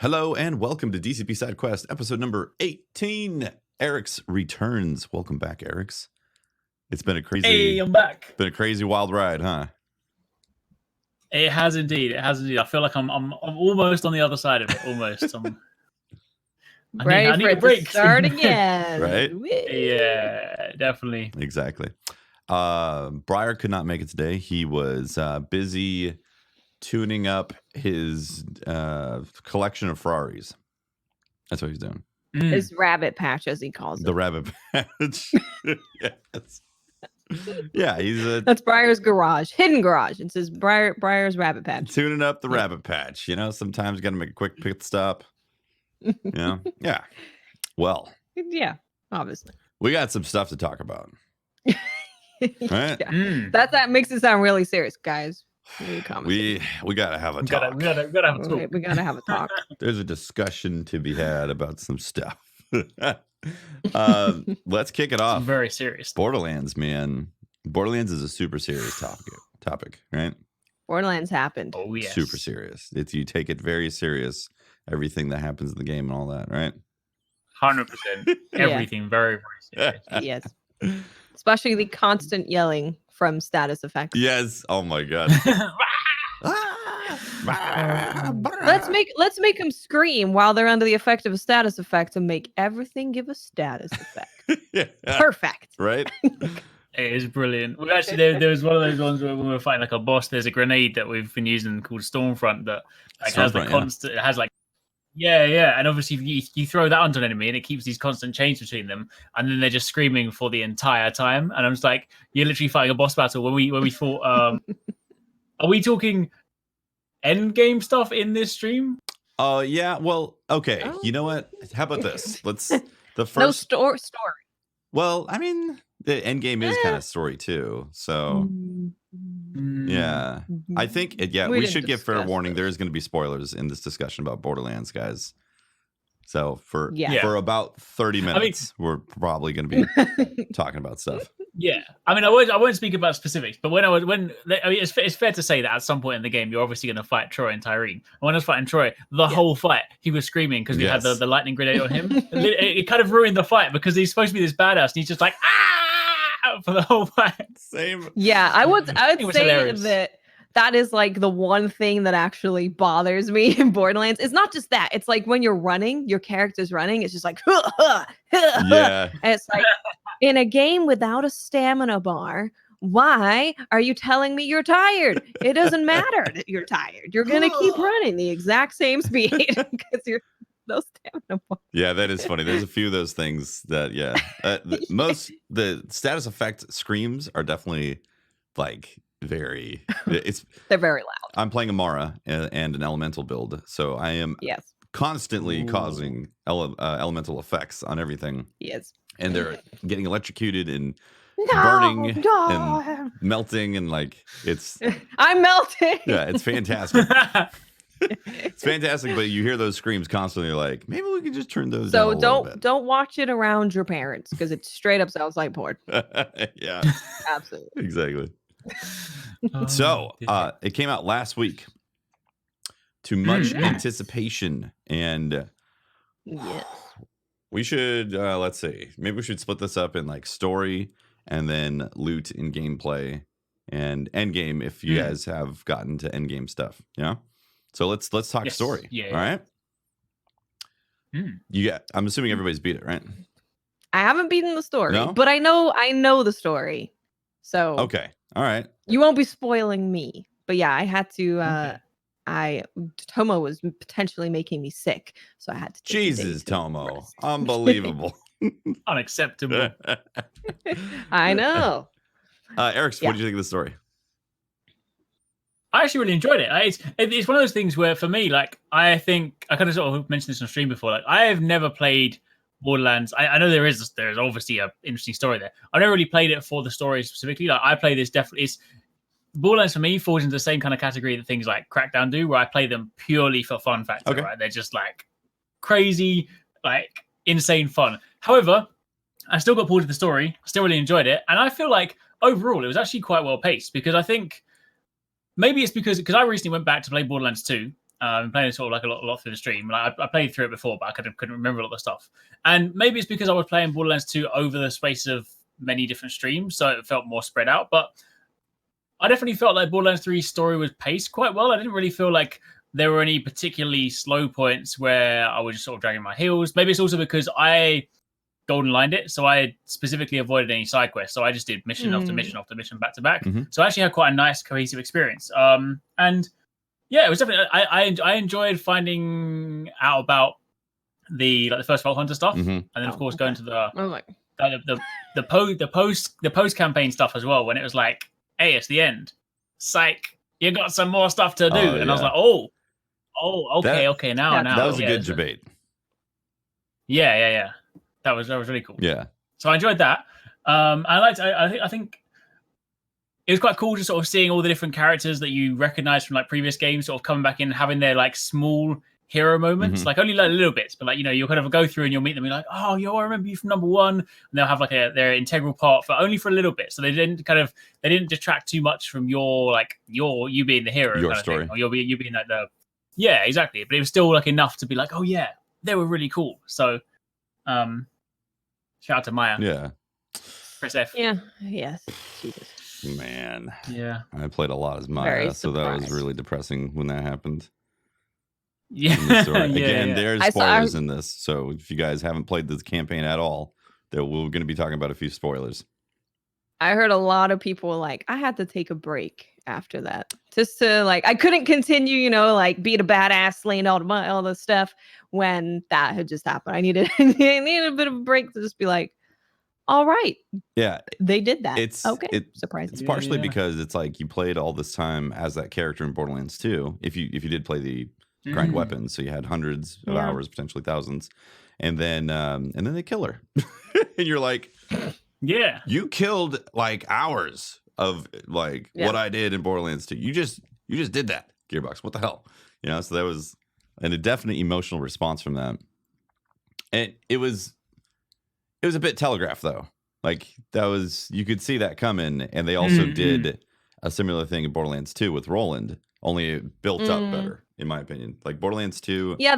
Hello and welcome to DCP SideQuest, episode number 18. Eric's returns. Welcome back, Eric's. It's been a crazy. Hey, I'm back. Been a crazy wild ride, huh? It has indeed. It has indeed. I feel like I'm almost on the other side of it. Almost. I need a break. To start again. Right? Yeah, definitely. Exactly. Briar could not make it today. He was busy tuning up his collection of Ferraris. That's what he's doing. His rabbit patch, as he calls it. The rabbit patch. Yes. Yeah, that's Briar's garage, hidden garage. It says Briar's rabbit patch. Tuning up the rabbit patch. You know, sometimes you got to make a quick pit stop. You know, yeah. Well, yeah, obviously we got some stuff to talk about. Right? Yeah. That makes it sound really serious, guys. We gotta have a talk. We gotta have a talk. We gotta have a talk. There's a discussion to be had about some stuff. Let's kick it off. It's very serious. Borderlands, man. Borderlands is a super serious topic, right? Borderlands happened. Oh yes. Super serious. You take it very serious. Everything that happens in the game and all that, right? 100%. Everything very, very serious. Yes. Especially the constant yelling from status effects. Yes. Oh my god. Let's make them scream while they're under the effect of a status effect and make everything give a status effect. Yeah. Perfect. Right? It is brilliant. We actually there was one of those ones where when we were fighting like a boss, there's a grenade that we've been using called Stormfront that like has the constant. It has like and obviously you throw that onto an enemy and it keeps these constant chains between them, and then they're just screaming for the entire time. And I'm just like, you're literally fighting a boss battle. When we fought, are we talking end game stuff in this stream? Yeah. Well, okay. Oh. You know what? How about this? Let's the first no story. Well, I mean, the end game is kind of story too. So yeah, I think we should give fair warning. There is going to be spoilers in this discussion about Borderlands, guys. So for about 30 minutes, we're probably going to be talking about stuff. Yeah, I mean, I won't speak about specifics, but it's fair to say that at some point in the game, you're obviously going to fight Troy and Irene. And when I was fighting Troy, the whole fight, he was screaming because we had the lightning grenade on him. It kind of ruined the fight because he's supposed to be this badass, and he's just like for the whole fight. Same. Yeah, I would say hilarious. that is like the one thing that actually bothers me in Borderlands. It's not just that. It's like when you're running, your character's running. It's just like, yeah. And it's like, in a game without a stamina bar, why are you telling me you're tired? It doesn't matter that you're tired. You're going to keep running the exact same speed because you're no stamina bar. Yeah, that is funny. There's a few of those things that, the status effect screams are definitely like they're very loud. I'm playing Amara and an elemental build, so I am constantly causing elemental effects on everything. Yes. And they're getting electrocuted and burning and melting, and like it's I'm melting. Yeah, it's fantastic. It's fantastic, but you hear those screams constantly. You're like, maybe we can just turn those down a little bit. Don't watch it around your parents because it straight up sounds like porn. Yeah, absolutely, exactly. So it came out last week to much anticipation, and yes. We should, let's see, maybe we should split this up in like story and then loot in gameplay and end game if you guys have gotten to end game stuff. Yeah. So let's talk story. Yeah. All right. I'm assuming everybody's beat it, right? I haven't beaten the story, No? but I know the story. So okay. All right. You won't be spoiling me. But yeah, I had to Tomo was potentially making me sick, so I had to take Jesus, Tomo. Unbelievable. Unacceptable. I know. Eric, what do you think of the story? I actually really enjoyed it. It's one of those things where, for me, like, I think I kind of sort of mentioned this on stream before. Like, I have never played Borderlands. I know there's obviously an interesting story there. I've never really played it for the story specifically. Like, I play this Borderlands for me falls into the same kind of category that things like Crackdown do, where I play them purely for fun factor. Okay. Right? They're just like crazy, like insane fun. However, I still got pulled to the story. Still really enjoyed it, and I feel like overall it was actually quite well paced because I think maybe it's because I recently went back to play Borderlands 2 I'm playing it sort of like a lot through the stream. Like I played through it before, but I couldn't remember a lot of the stuff. And maybe it's because I was playing Borderlands 2 over the space of many different streams, so it felt more spread out. But I definitely felt like Borderlands 3's story was paced quite well. I didn't really feel like there were any particularly slow points where I was just sort of dragging my heels. Maybe it's also because I golden lined it, so I specifically avoided any side quests. So I just did mission after mission after mission back to back. So I actually had quite a nice cohesive experience. And yeah, it was definitely I enjoyed finding out about the first Vault Hunter stuff, and then of course going to the post campaign stuff as well. When it was like, hey, it's the end, psych, you got some more stuff to do, and I was like, oh, okay, now that was a good debate. Yeah. That was really cool. Yeah. So I enjoyed that. I think it was quite cool just sort of seeing all the different characters that you recognize from like previous games sort of coming back in and having their like small hero moments, like only like little bits, but like, you know, you'll kind of go through and you'll meet them and you're like, oh, I remember you from number 1, and they'll have like their integral part for only for a little bit. So they didn't detract too much from you being the hero, your kind of story, thing, or you being like yeah, exactly. But it was still like enough to be like, oh yeah, they were really cool. So shout out to Maya. Yeah. Press F. Yeah. Yes. Jesus. Man. Yeah. I played a lot as Maya, so that was really depressing when that happened. Yeah. Again, there's spoilers in this. So if you guys haven't played this campaign at all, we're going to be talking about a few spoilers. I heard a lot of people like, I had to take a break after that. Just to like, I couldn't continue, you know, like being a badass, slaying all the stuff when that had just happened. I needed a bit of a break to just be like, all right. Yeah. They did that. It's surprising. It's partially because it's like you played all this time as that character in Borderlands 2. If you did play the grind weapons, so you had hundreds of hours, potentially thousands. And then they kill her. And you're like, yeah, you killed like hours of like what I did in Borderlands 2. You just did that, Gearbox. What the hell? You know, so that was a definite emotional response from that. And it was a bit telegraphed though. Like you could see that coming, and they also did a similar thing in Borderlands 2 with Roland, only it built up better, in my opinion. Like Borderlands 2. Yeah,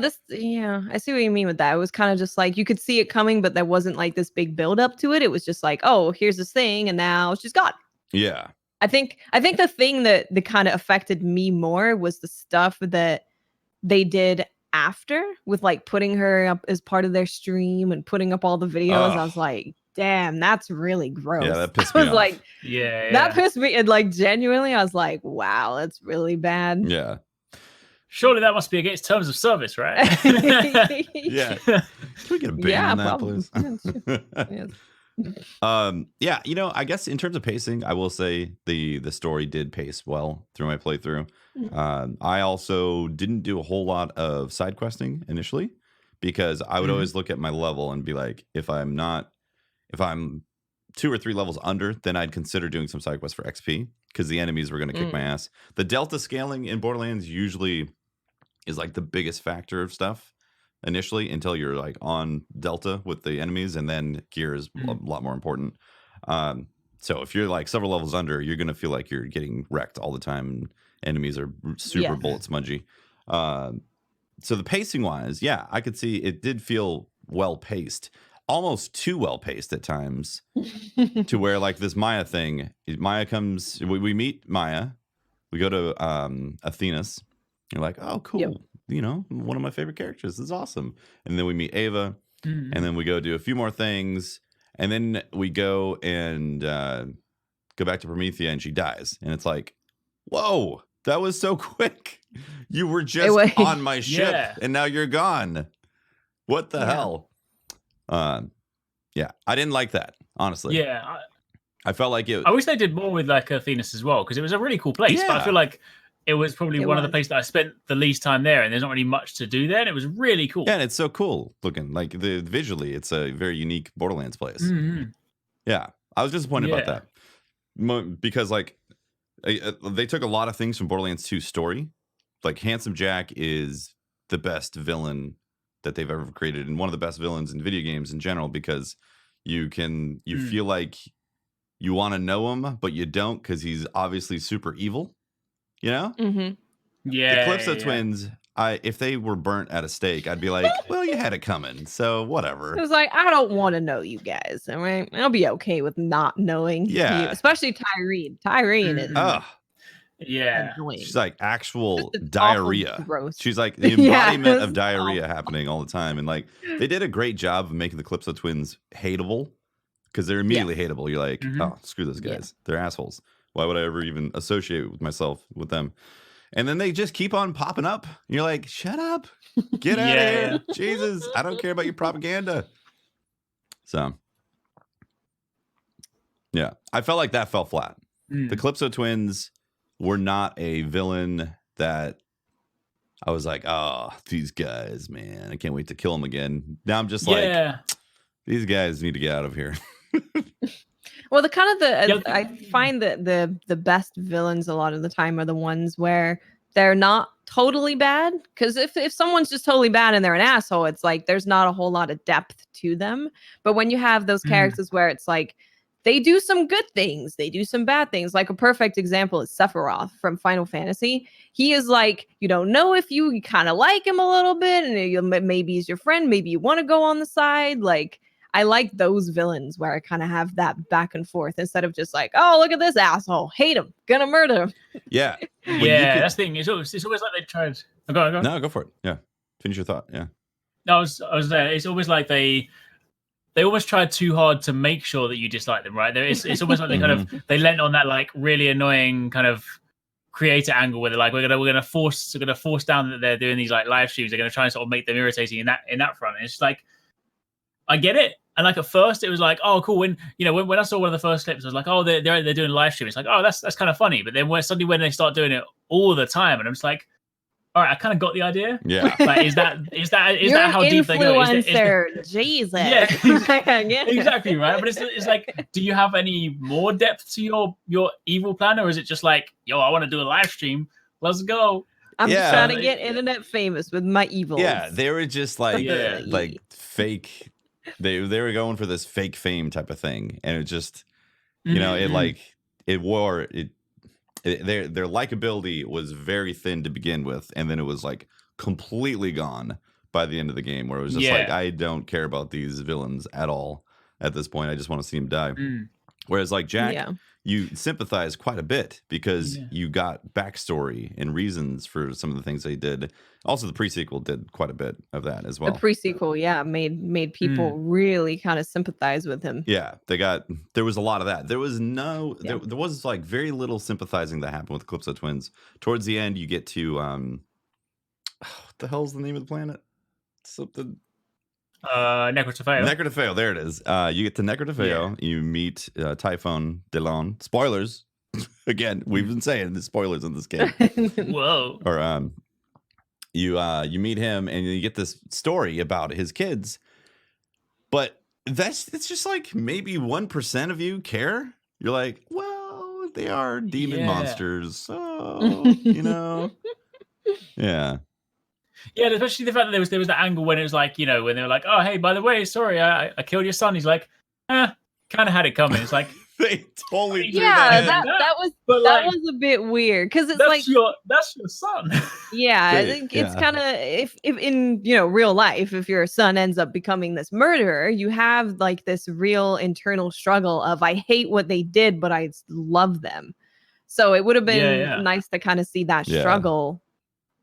I see what you mean with that. It was kind of just like you could see it coming, but there wasn't like this big build up to it. It was just like, oh, here's this thing, and now she's gone. Yeah. I think the thing that kind of affected me more was the stuff that they did after, with like putting her up as part of their stream and putting up all the videos. I was like, damn, that's really gross. Yeah, that pissed me off. Like, that pissed me. And like, genuinely, I was like, wow, that's really bad. Yeah. Surely that must be against terms of service, right? Yeah. Can we get a ban on that, please? Yeah, you know, I guess in terms of pacing, I will say the story did pace well through my playthrough. I also didn't do a whole lot of side questing initially, because I would always look at my level and be like, if I'm 2 or 3 levels under, then I'd consider doing some side quests for XP, because the enemies were going to kick my ass. The delta scaling in Borderlands usually is like the biggest factor of stuff initially, until you're like on delta with the enemies, and then gear is a lot more important. So if you're like several levels under, you're gonna feel like you're getting wrecked all the time. Enemies are super bullet smudgy. So the pacing wise, yeah, I could see it did feel well paced, almost too well paced at times, to where like this Maya thing, comes, we meet Maya, we go to Athena's, you're like, oh cool. You know, one of my favorite characters. This is awesome. And then we meet Ava, and then we go do a few more things, and then we go and go back to Promethea, and she dies. And it's like, whoa, that was so quick. You were just on my ship, and now you're gone. What the hell? Yeah, I didn't like that, honestly. Yeah. I felt like it. I wish they did more with like Athena's as well, because it was a really cool place. But I feel like it was probably one of the places that I spent the least time there, and there's not really much to do there. And it was really cool. Yeah, and it's so cool looking. Like visually, it's a very unique Borderlands place. Yeah, I was disappointed about that, because like they took a lot of things from Borderlands 2 story. Like Handsome Jack is the best villain that they've ever created, and one of the best villains in video games in general, because you feel like you want to know him, but you don't, because he's obviously super evil. You know? Mm-hmm. Yeah. The Calypso twins if they were burnt at a stake, I'd be like, well, you had it coming, so whatever. It was like, I don't want to know you guys. All right, I'll be okay with not knowing you, especially Tyrene. Tyrene is annoying. She's like actual diarrhea. Gross. She's like the embodiment of diarrhea happening all the time. And like they did a great job of making the Calypso twins hateable because they're immediately hateable. You're like, oh, screw those guys. They're assholes. Why would I ever even associate with myself with them? And then they just keep on popping up. And you're like, shut up. Get out of here. Jesus. I don't care about your propaganda. So, yeah. I felt like that fell flat. The Calypso twins were not a villain that I was like, oh, these guys, man. I can't wait to kill them again. Now I'm just like, these guys need to get out of here. Well, I find that the best villains a lot of the time are the ones where they're not totally bad. Because if someone's just totally bad and they're an asshole, it's like there's not a whole lot of depth to them. But when you have those characters where it's like they do some good things, they do some bad things. Like a perfect example is Sephiroth from Final Fantasy. He is like, you don't know if you kind of like him a little bit, and maybe he's your friend, maybe you want to go on the side. Like, I like those villains where I kind of have that back and forth instead of just like, oh, look at this asshole, hate him, gonna murder him. Yeah. That's the thing. It's always like they tried. Oh, go. No, go for it. Yeah. Finish your thought. Yeah. No, I was there. It's always like they almost tried too hard to make sure that you dislike them, right? It's almost like they kind of they lent on that like really annoying kind of creator angle where they're like, we're gonna force down that they're doing these like live streams. They're gonna try and sort of make them irritating in that front. And it's just like, I get it. And like at first it was like, oh cool. When I saw one of the first clips, I was like, oh, they're doing a live stream. It's like, oh, that's kind of funny. But then suddenly when they start doing it all the time, and I'm just like, all right, I kind of got the idea. Yeah. Like, is that how deep they go? Jesus. Yeah, exactly right. But it's like, do you have any more depth to your evil plan, or is it just like, yo, I want to do a live stream, let's go? I'm just trying to get internet famous with my evil. Yeah, they were just like like fake. They were going for this fake fame type of thing, and it just their likability was very thin to begin with, and then it was like completely gone by the end of the game, where it was just like, I don't care about these villains at all at this point. I just want to see them die. Whereas like Jack, you sympathize quite a bit because you got backstory and reasons for some of the things they did. Also, the pre-sequel did quite a bit of that as well. The pre-sequel, made people really kind of sympathize with him. Yeah, there was a lot of that. There was there was like very little sympathizing that happened with the Calypso twins. Towards the end, you get to what the hell's the name of the planet? Something. Necrotafeo. Necrotafeo, there it is. You get to Necrotafeo. You meet Typhon Delon. Spoilers. Again, we've been saying the spoilers in this game. Whoa. Or you meet him and you get this story about his kids, but it's just like maybe 1% of you care. You're like, well, they are demon monsters, so yeah. Yeah, especially the fact that there was that angle when it was like, when they were like, oh, hey, by the way, sorry, I killed your son. He's like, kind of had it coming. It's like they totally that was a bit weird because it's that's your son. Yeah, I think it's kind of if in real life, if your son ends up becoming this murderer, you have like this real internal struggle of I hate what they did, but I love them. So it would have been nice to kind of see that struggle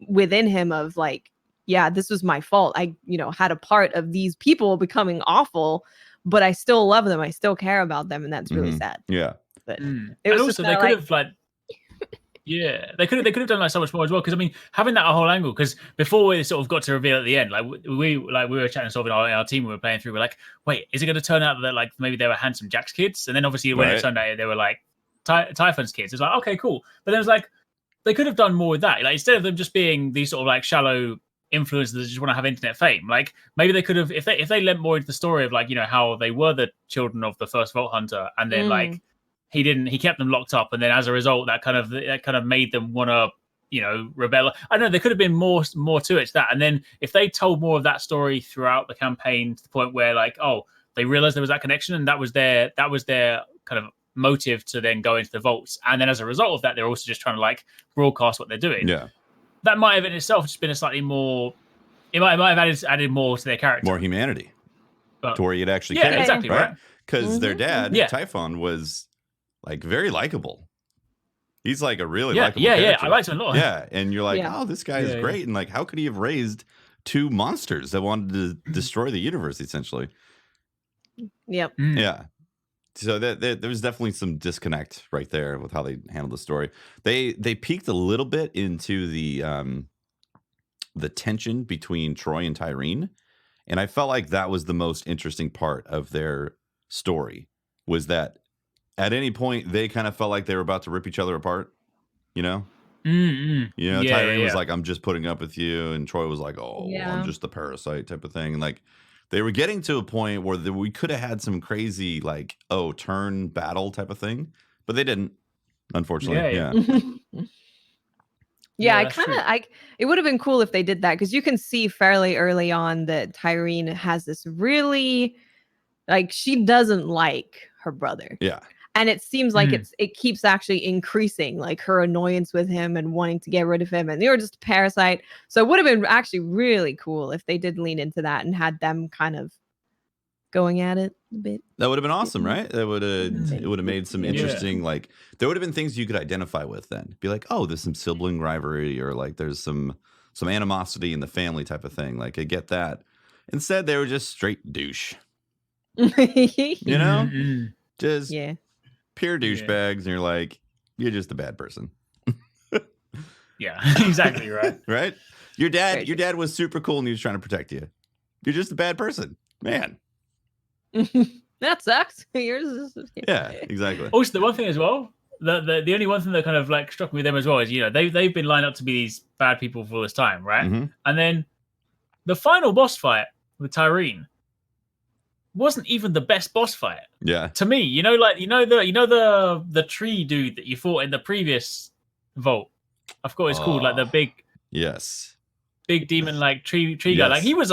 within him of like, this was my fault. I had a part of these people becoming awful, but I still love them. I still care about them, and that's really sad. Yeah, but it was also they could have like, they could have done like so much more as well. Because I mean, having that whole angle. Because before we sort of got to reveal at the end, like we were chatting sort of in our team, we were playing through. We're like, wait, is it going to turn out that like maybe they were Handsome Jack's kids? And then obviously when it turned out they were like Typhons Kids. It's like, okay, cool. But then it was like they could have done more with that. Like instead of them just being these sort of like shallow influencers that just want to have internet fame, like maybe they could have, if they lent more into the story of like how they were the children of the first Vault Hunter, and then like he kept them locked up, and then as a result that kind of made them want to rebel. I don't know, there could have been more to it to that. And then if they told more of that story throughout the campaign to the point where like, oh, they realized there was that connection, and that was their kind of motive to then go into the vaults, and then as a result of that they're also just trying to like broadcast what they're doing. that might have in itself just been a slightly more. It might have added more to their character, more humanity, but, to where you'd actually yeah, care, exactly, right? Because their dad, Yeah. Typhon, was like very likable. He's like a really likable character. character. I liked him a lot. Yeah, and you're like, oh, this guy is great, and like, how could he have raised two monsters that wanted to destroy the universe, essentially? Yep. Yeah. So there was definitely some disconnect right there with how they handled the story. They peeked a little bit into the tension between Troy and Irene, and I felt like that was the most interesting part of their story, was that at any point they kind of felt like they were about to rip each other apart, you know? You know, Irene was like, I'm just putting up with you, and Troy was like, oh, I'm just the parasite type of thing. And like, they were getting to a point where we could have had some crazy, like, turn battle type of thing, but they didn't, unfortunately. Yeah, it would have been cool if they did that, because you can see fairly early on that Irene has this really, like, she doesn't like her brother. Yeah. And it seems like it keeps actually increasing, like her annoyance with him and wanting to get rid of him. And they were just a parasite. So it would have been actually really cool if they did lean into that and had them kind of going at it a bit. That would have been awesome, right? It would have made some interesting, like, there would have been things you could identify with then. Be like, oh, there's some sibling rivalry, or like there's some animosity in the family type of thing. Like, I get that. Instead, they were just straight douche. You know? Just pure douchebags, and you're like, you're just a bad person. Yeah, exactly right. Right? Your dad was super cool and he was trying to protect you. You're just a bad person, man. That sucks. Yours is, yeah, exactly. Also, the one thing as well, the only one thing that kind of like struck me with them as well is, you know, they've been lined up to be these bad people for all this time, right? And then the final boss fight with Irene wasn't even the best boss fight. Yeah. To me, the tree dude that you fought in the previous vault. I forgot what it's called, like the big big demon like tree guy. Like he was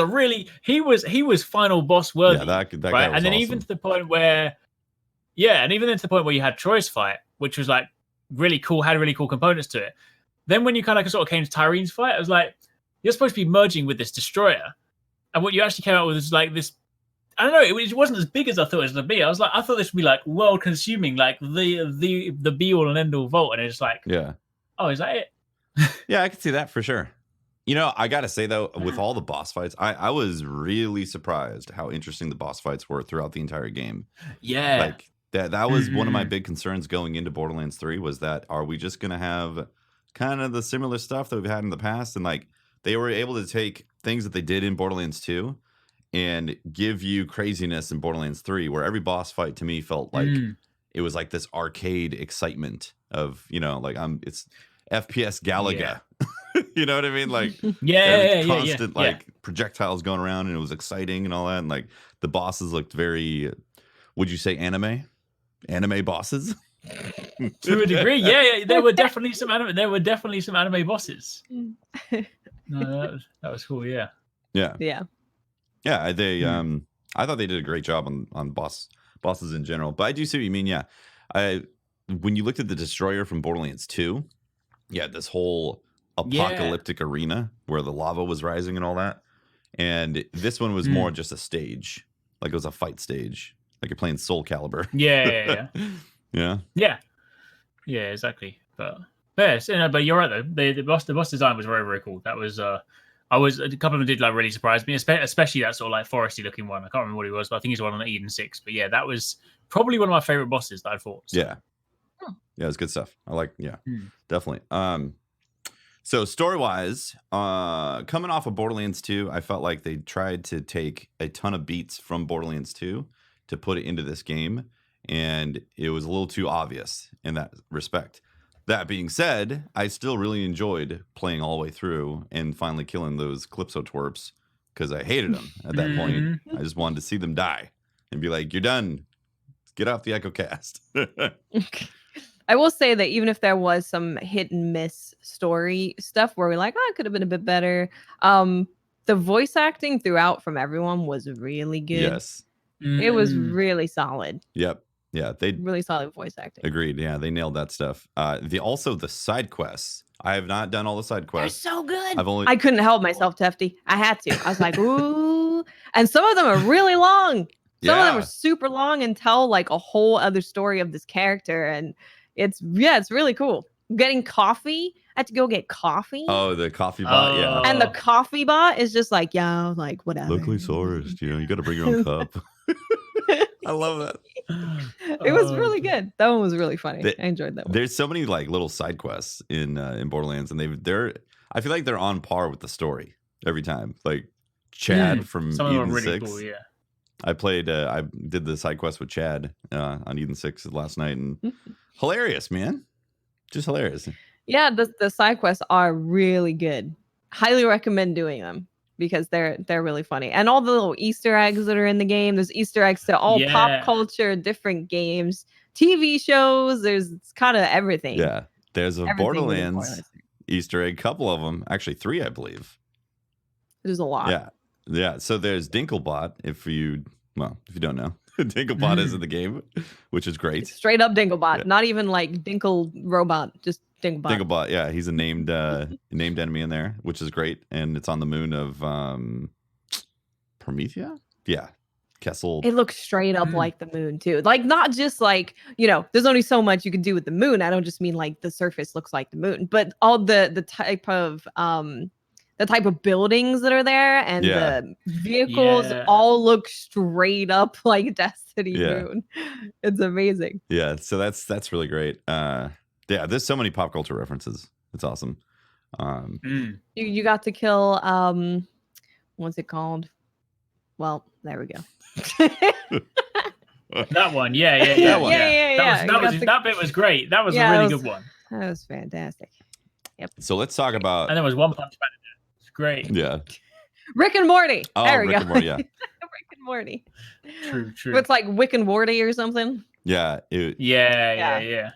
final boss worthy. Yeah, that guy right? was And then awesome. even to the point where you had Troy's fight, which was like really cool, had really cool components to it. Then when you kind of sort of came to Irene's fight, I was like, you're supposed to be merging with this destroyer. And what you actually came out with is like this, I don't know, it wasn't as big as I thought it was going to be. I thought this would be like world consuming, like the be all and end all vault. And it's like, oh, is that it? Yeah, I can see that for sure. You know, I got to say, though, with all the boss fights, I was really surprised how interesting the boss fights were throughout the entire game. Yeah. Like, that was one of my big concerns going into Borderlands 3, was that, are we just going to have kind of the similar stuff that we've had in the past? And, like, they were able to take things that they did in Borderlands 2 and give you craziness in Borderlands 3, where every boss fight, to me, felt like it was like this arcade excitement of, you know, like, it's FPS Galaga. Yeah. You know what I mean? Like, constant like projectiles going around, and it was exciting and all that. And like the bosses looked very, would you say anime bosses? To a degree, yeah. There were definitely some anime bosses. No, that was cool. Yeah. They I thought they did a great job on bosses in general. But I do see what you mean. Yeah, when you looked at the destroyer from Borderlands 2, this whole apocalyptic arena where the lava was rising and all that, and this one was more just a stage, like it was a fight stage, like you're playing Soul Calibur. Yeah, exactly. But you're right though, the boss design was very, very cool. That was a couple of them did like really surprise me, especially that sort of like foresty looking one. I can't remember what it was, but I think he's one on Eden 6. But yeah, that was probably one of my favorite bosses that I fought. So. Yeah, it's good stuff. I like definitely. So story-wise, coming off of Borderlands 2, I felt like they tried to take a ton of beats from Borderlands 2 to put it into this game, and it was a little too obvious in that respect. That being said, I still really enjoyed playing all the way through and finally killing those Calypso twerps, because I hated them at that point. I just wanted to see them die and be like, you're done. Get off the EchoCast. I will say that even if there was some hit and miss story stuff where we're like, it could have been a bit better, the voice acting throughout from everyone was really good. Yes. It was really solid. Yep. Yeah, they really solid voice acting. Agreed. Yeah, they nailed that stuff. The side quests I have not done all the side They're quests. so good. I couldn't help myself, Tefty. I had to. I was like, ooh. And some of them are really long. Some of them are super long and tell like a whole other story of this character. And it's really cool. Getting coffee. I had to go get coffee. Oh, the coffee bot, yeah. And the coffee bot is just like, yeah, like whatever. Locally sourced, you got to bring your own cup. I love that. It was really good. That one was really funny. I enjoyed that one. There's so many like little side quests in Borderlands, and I feel like they're on par with the story every time. Like Chad from some of them Eden are really 6. cool, yeah. I did the side quest with Chad on Eden 6 last night, and hilarious, man. Just hilarious. Yeah, the side quests are really good. Highly recommend doing them because they're really funny. And all the little Easter eggs that are in the game. There's Easter eggs to all pop culture, different games, TV shows. There's kind of everything. Yeah, there's a Borderlands Easter egg, couple of them, actually 3, I believe. There's a lot. Yeah. So there's Dinklebot. If you don't know, Dinklebot is in the game, which is great. It's straight up Dinklebot, not even like Dinkle robot, just Dinklebot. Dinklebot, yeah, he's a named enemy in there, which is great, and it's on the moon of Promethea. Yeah, Kessel. It looks straight up like the moon too. Like not just like, there's only so much you can do with the moon. I don't just mean like the surface looks like the moon, but all the type of buildings that are there and the vehicles all look straight up like Destiny Moon. It's amazing. Yeah, so that's really great. There's so many pop culture references. It's awesome. You got to kill what's it called? Well, there we go. That one, yeah. That bit was great. That was a really good one. That was fantastic. Yep. So let's talk about. And there was One Punch Man. It's great. Yeah. Rick and Morty. Oh, there we Rick go. And Morty, yeah. Rick and Morty. True. It's like Wick and Morty or something. Yeah. Yeah,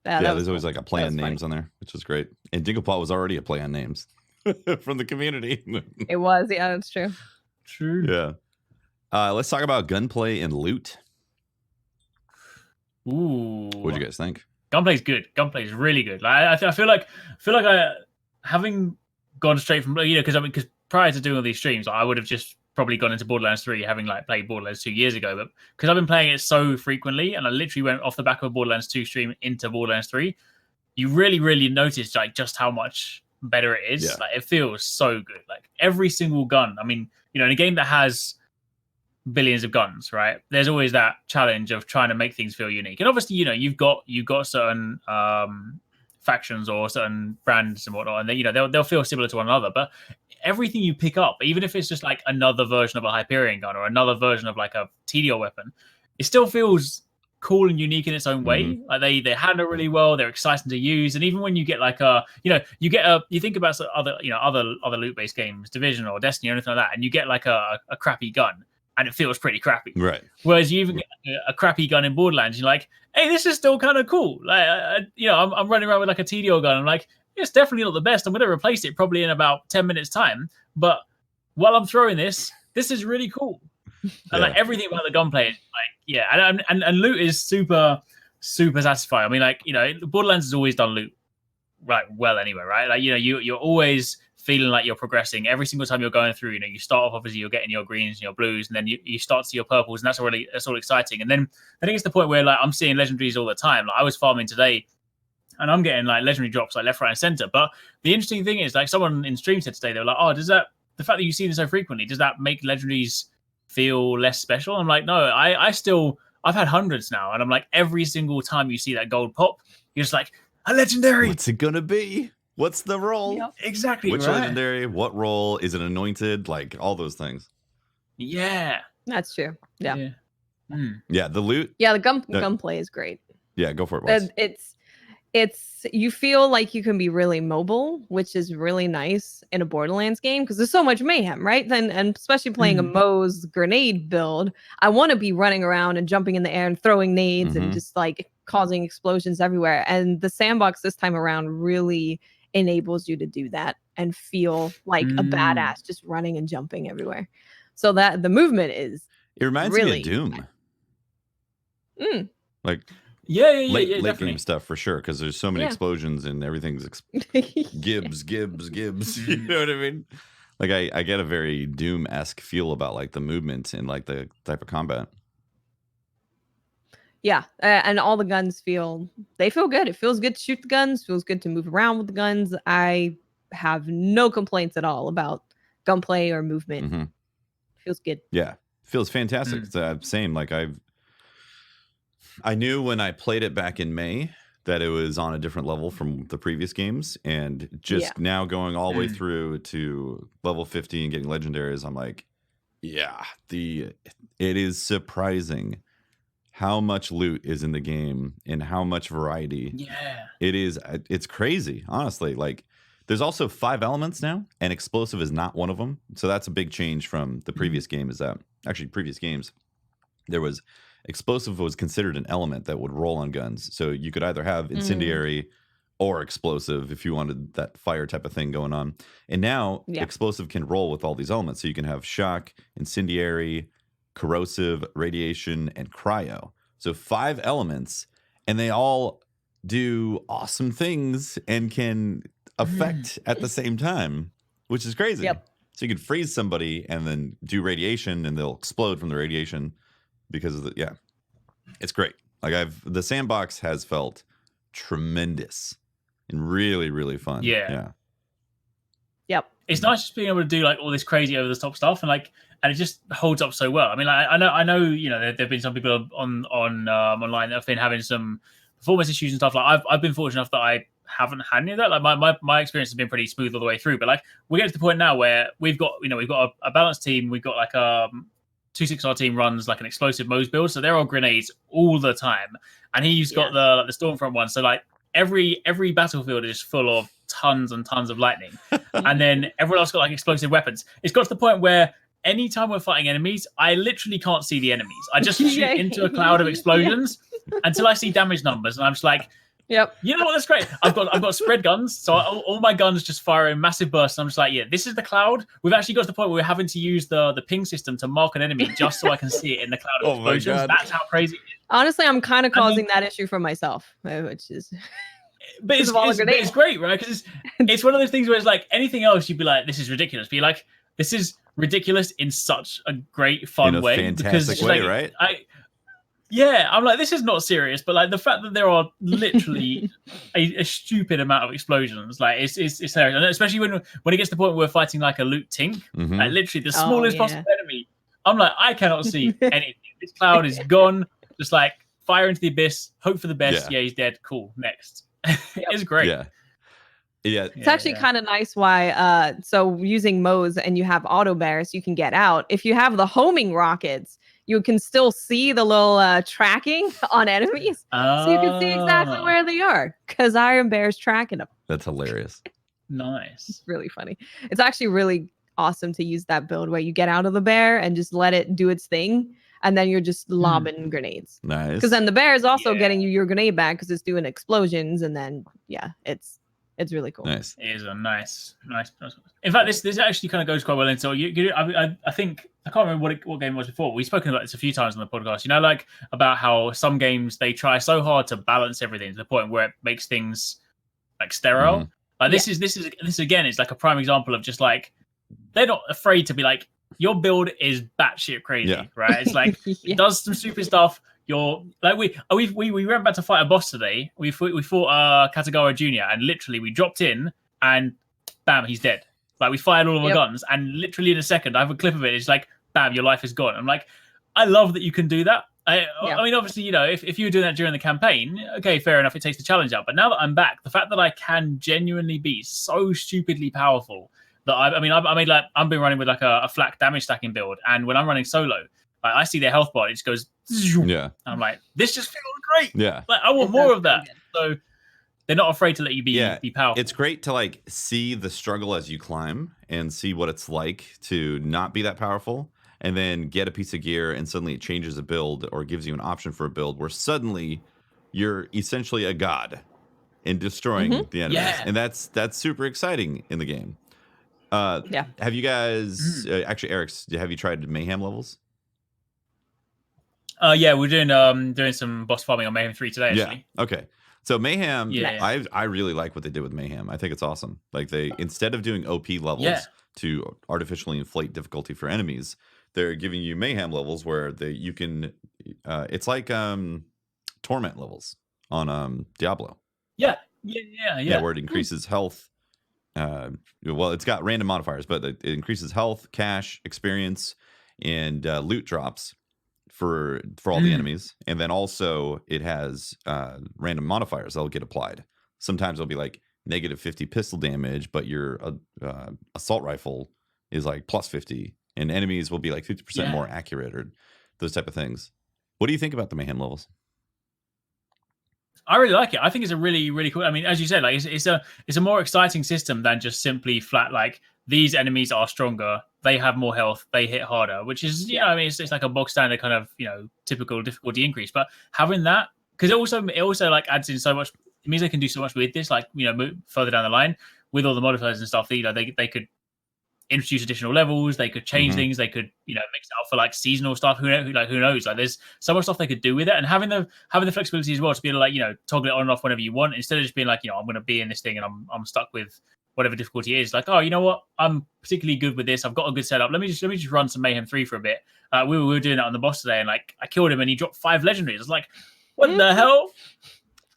there's always like a play on names on there, which is great. And Dinklebot was already a play on names from the community. It was, yeah, that's true. True. Yeah. Let's talk about gunplay and loot. Ooh. What'd you guys think? Gunplay's good. Gunplay's really good. Like I feel like I having gone straight from because prior to doing all these streams, I would have just probably gone into Borderlands 3, having like played Borderlands 2 years ago. But because I've been playing it so frequently, and I literally went off the back of a Borderlands 2 stream into Borderlands 3, you really, really notice like just how much better it is. Like it feels so good. Like every single gun. I mean, in a game that has billions of guns, right? There's always that challenge of trying to make things feel unique. And obviously, you've got certain factions or certain brands and whatnot, and they'll feel similar to one another. But everything you pick up, even if it's just like another version of a Hyperion gun or another version of like a TDO weapon, it still feels cool and unique in its own way. Like they handle really well. They're exciting to use. And even when you get like you think about other loot based games, Division or Destiny or anything like that, and you get like a crappy gun, and it feels pretty crappy. Right. Whereas you even get a crappy gun in Borderlands, you're like, hey, this is still kind of cool. Like, I'm running around with like a TDO gun. I'm like, it's definitely not the best. I'm going to replace it probably in about 10 minutes time. But while I'm throwing this is really cool. And like everything about the gunplay, and loot is super, super satisfying. I mean, like, Borderlands has always done loot well anyway, right? Like, you're always feeling like you're progressing every single time you're going through. You start off, obviously you're getting your greens and your blues, and then you start to see your purples, and that's all exciting. And then I think it's the point where like I'm seeing legendaries all the time. Like I was farming today and I'm getting like legendary drops like left, right, and center. But the interesting thing is, like someone in stream said today, they were like, oh, the fact that you see them so frequently, does that make legendaries feel less special? I'm like, no, I've had hundreds now, and I'm like, every single time you see that gold pop, you're just like, a legendary. What's it gonna be? What's the role? Yep. Exactly. Which legendary? What role? Is it anointed? Like all those things. Yeah. That's true. Yeah. Yeah, the loot. Yeah, the gunplay is great. Yeah, go for it. Wes. It's you feel like you can be really mobile, which is really nice in a Borderlands game because there's so much mayhem, right? And especially playing a Moe's grenade build, I want to be running around and jumping in the air and throwing nades and just like causing explosions everywhere. And the sandbox this time around really enables you to do that and feel like a badass just running and jumping everywhere. So that the movement is it reminds really me of Doom. Like late game stuff for sure, because there's so many explosions and everything's gibs. You know what I mean? Like I get a very Doom-esque feel about like the movement and like the type of combat. Yeah, and all the guns feel good. It feels good to shoot the guns. Feels good to move around with the guns. I have no complaints at all about gunplay or movement. Feels good. Yeah, feels fantastic. Same. Like I knew when I played it back in May that it was on a different level from the previous games, and just now going all the way through to level 50 and getting legendaries, I'm like, it is surprising how much loot is in the game and how much variety. It's crazy, honestly. Like there's also 5 elements now, and explosive is not one of them. So that's a big change from the previous game. Is that actually previous games there was explosive was considered an element that would roll on guns. So you could either have incendiary or explosive if you wanted that fire type of thing going on. And now explosive can roll with all these elements. So you can have shock, incendiary, corrosive, radiation, and cryo. So 5 elements, and they all do awesome things and can affect at the same time, which is crazy. So you could freeze somebody and then do radiation, and they'll explode from the radiation because of it's great. Like the sandbox has felt tremendous and really, really fun. It's nice just being able to do like all this crazy over the top stuff, and it just holds up so well. I mean, I know, you know, there've been some people on online that have been having some performance issues and stuff. Like I've been fortunate enough that I haven't had any of that. Like my experience has been pretty smooth all the way through. But like we're getting to the point now where we've got a balanced team. We've got like 2-6R team runs like an explosive Mo's build, so they're all grenades all the time. And he's got the Stormfront one, so like every battlefield is full of tons and tons of lightning. And then everyone else got like explosive weapons. It's got to the point where anytime we're fighting enemies, I literally can't see the enemies. I just shoot into a cloud of explosions until I see damage numbers, and I'm just like, you know what, that's great. I've got spread guns, so all my guns just fire in massive bursts. And I'm just like, this is the cloud. We've actually got to the point where we're having to use the ping system to mark an enemy just so I can see it in the cloud of explosions. That's how crazy it is. Honestly, I'm kind of causing that issue for myself, which is... But it's great, right? Because it's one of those things where it's like anything else, you'd be like, this is ridiculous. But you're like, this is ridiculous in such a great, fun way. Fantastic way, right? I'm like, this is not serious, but like the fact that there are literally a stupid amount of explosions, like it's hilarious. And especially when it gets to the point where we're fighting like a loot tink, like literally the smallest possible enemy. I'm like, I cannot see anything. This cloud is gone. Just like fire into the abyss, hope for the best. Yeah, he's dead. Cool. Next. It's great. It's actually kind of nice why so using Mo's and you have auto bears, you can get out. If you have the homing rockets, you can still see the little tracking on enemies. So you can see exactly where they are because Iron Bear's tracking them. That's hilarious. Nice. It's really funny. It's actually really awesome to use that build where you get out of the bear and just let it do its thing. And then you're just lobbing grenades. Nice. Because then the bear is also getting you your grenade back because it's doing explosions. And then, it's really cool. Nice. It is a nice. In fact, this actually kind of goes quite well into. I think I can't remember what game it was before. We've spoken about this a few times on the podcast. You know, like about how some games they try so hard to balance everything to the point where it makes things like sterile. Like this is again is like a prime example of just like they're not afraid to be like your build is batshit crazy, right? It's like it does some stupid stuff. You're like we went back to fight a boss today. We fought Katagara Jr. and literally we dropped in and bam, he's dead. Like we fired all of our guns and literally in a second, I have a clip of it. It's like bam, your life is gone. I'm like, I love that you can do that. I mean, obviously, you know, if you were doing that during the campaign, okay, fair enough. It takes the challenge out. But now that I'm back, the fact that I can genuinely be so stupidly powerful that I've been running with like a flak damage stacking build, and when I'm running solo, like, I see their health bar, it just goes. And I'm like, this just feels great. Yeah, like I want more of that. So they're not afraid to let you be powerful. It's great to like see the struggle as you climb and see what it's like to not be that powerful, and then get a piece of gear and suddenly it changes a build or gives you an option for a build where suddenly you're essentially a god in destroying the enemies, and that's super exciting in the game. Have you guys actually, Eric, have you tried mayhem levels? Yeah, we're doing some boss farming on Mayhem 3 today, actually. Yeah. Okay. So Mayhem, Yeah. I really like what they did with Mayhem. I think it's awesome. Like they, instead of doing OP levels to artificially inflate difficulty for enemies, they're giving you Mayhem levels where you can, it's like torment levels on Diablo. Yeah, where it increases health. Well, it's got random modifiers, but it increases health, cash, experience, and loot drops for all the enemies. And then also it has random modifiers that'll get applied. Sometimes it'll be like negative 50 pistol damage, but your assault rifle is like plus 50, and enemies will be like 50% more accurate, or those type of things. What do you think about the Mayhem levels? I really like it. I think it's a really, really cool. I mean, as you said, like it's a more exciting system than just simply flat like these enemies are stronger, they have more health, they hit harder, which is I mean it's like a bog standard kind of typical difficulty increase. But having that, because it also like adds in so much. It means they can do so much with this, like move further down the line with all the modifiers and stuff. That they could introduce additional levels, they could change things, they could mix it up for like seasonal stuff. Who knows? Like there's so much stuff they could do with it, and having the flexibility as well to be able to like toggle it on and off whenever you want, instead of just being like I'm going to be in this thing and I'm stuck with whatever difficulty it is. Like, oh, you know what, I'm particularly good with this, I've got a good setup, let me just run some Mayhem 3 for a bit. We were doing that on the boss today, and like I killed him and he dropped 5 legendaries. I was like, what the hell?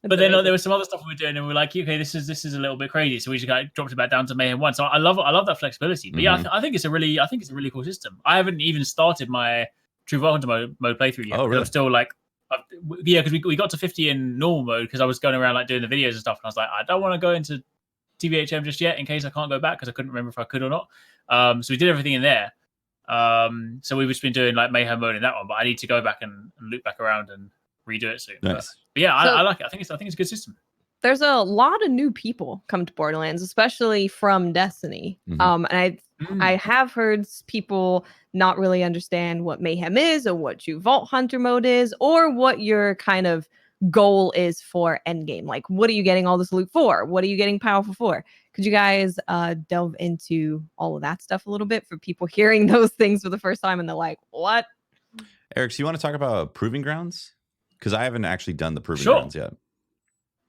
But then there was some other stuff we were doing, and we were like, okay, this is a little bit crazy. So we just dropped it back down to Mayhem 1. So I love that flexibility. But yeah, I think it's a really cool system. I haven't even started my True Vault Hunter mode playthrough yet. Oh, really? I'm still like, because we got to 50 in normal mode because I was going around like doing the videos and stuff, and I was like, I don't want to go into TVHM just yet in case I can't go back, because I couldn't remember if I could or not. So we did everything in there. So we've just been doing like Mayhem mode in that one, but I need to go back and loop back around and redo it soon. Nice. But yeah, I like it. I think it's a good system. There's a lot of new people come to Borderlands, especially from Destiny. And I have heard people not really understand what Mayhem is, or what True Vault Hunter mode is, or what your kind of goal is for endgame. Like, what are you getting all this loot for? What are you getting powerful for? Could you guys delve into all of that stuff a little bit for people hearing those things for the first time and they're like, what? Eric, so you want to talk about Proving Grounds? Because I haven't actually done the Proving Grounds yet.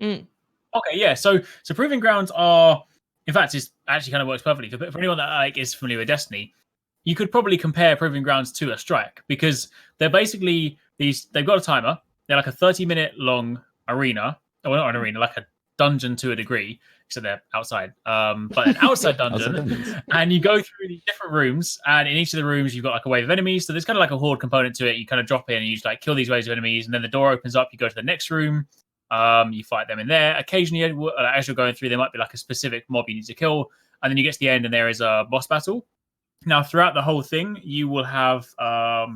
Okay, yeah. So Proving Grounds are, in fact, it actually kind of works perfectly. For anyone that like is familiar with Destiny, you could probably compare Proving Grounds to a Strike, because they're basically they've got a timer. They're like a 30-minute long arena. Well, not an arena, like a dungeon to a degree, except they're outside. But an outside dungeon. And you go through these different rooms, and in each of the rooms, you've got like a wave of enemies. So there's kind of like a horde component to it. You kind of drop in and you just like kill these waves of enemies, and then the door opens up, you go to the next room, you fight them in there. Occasionally, as you're going through, there might be like a specific mob you need to kill, and then you get to the end and there is a boss battle. Now, throughout the whole thing, you will have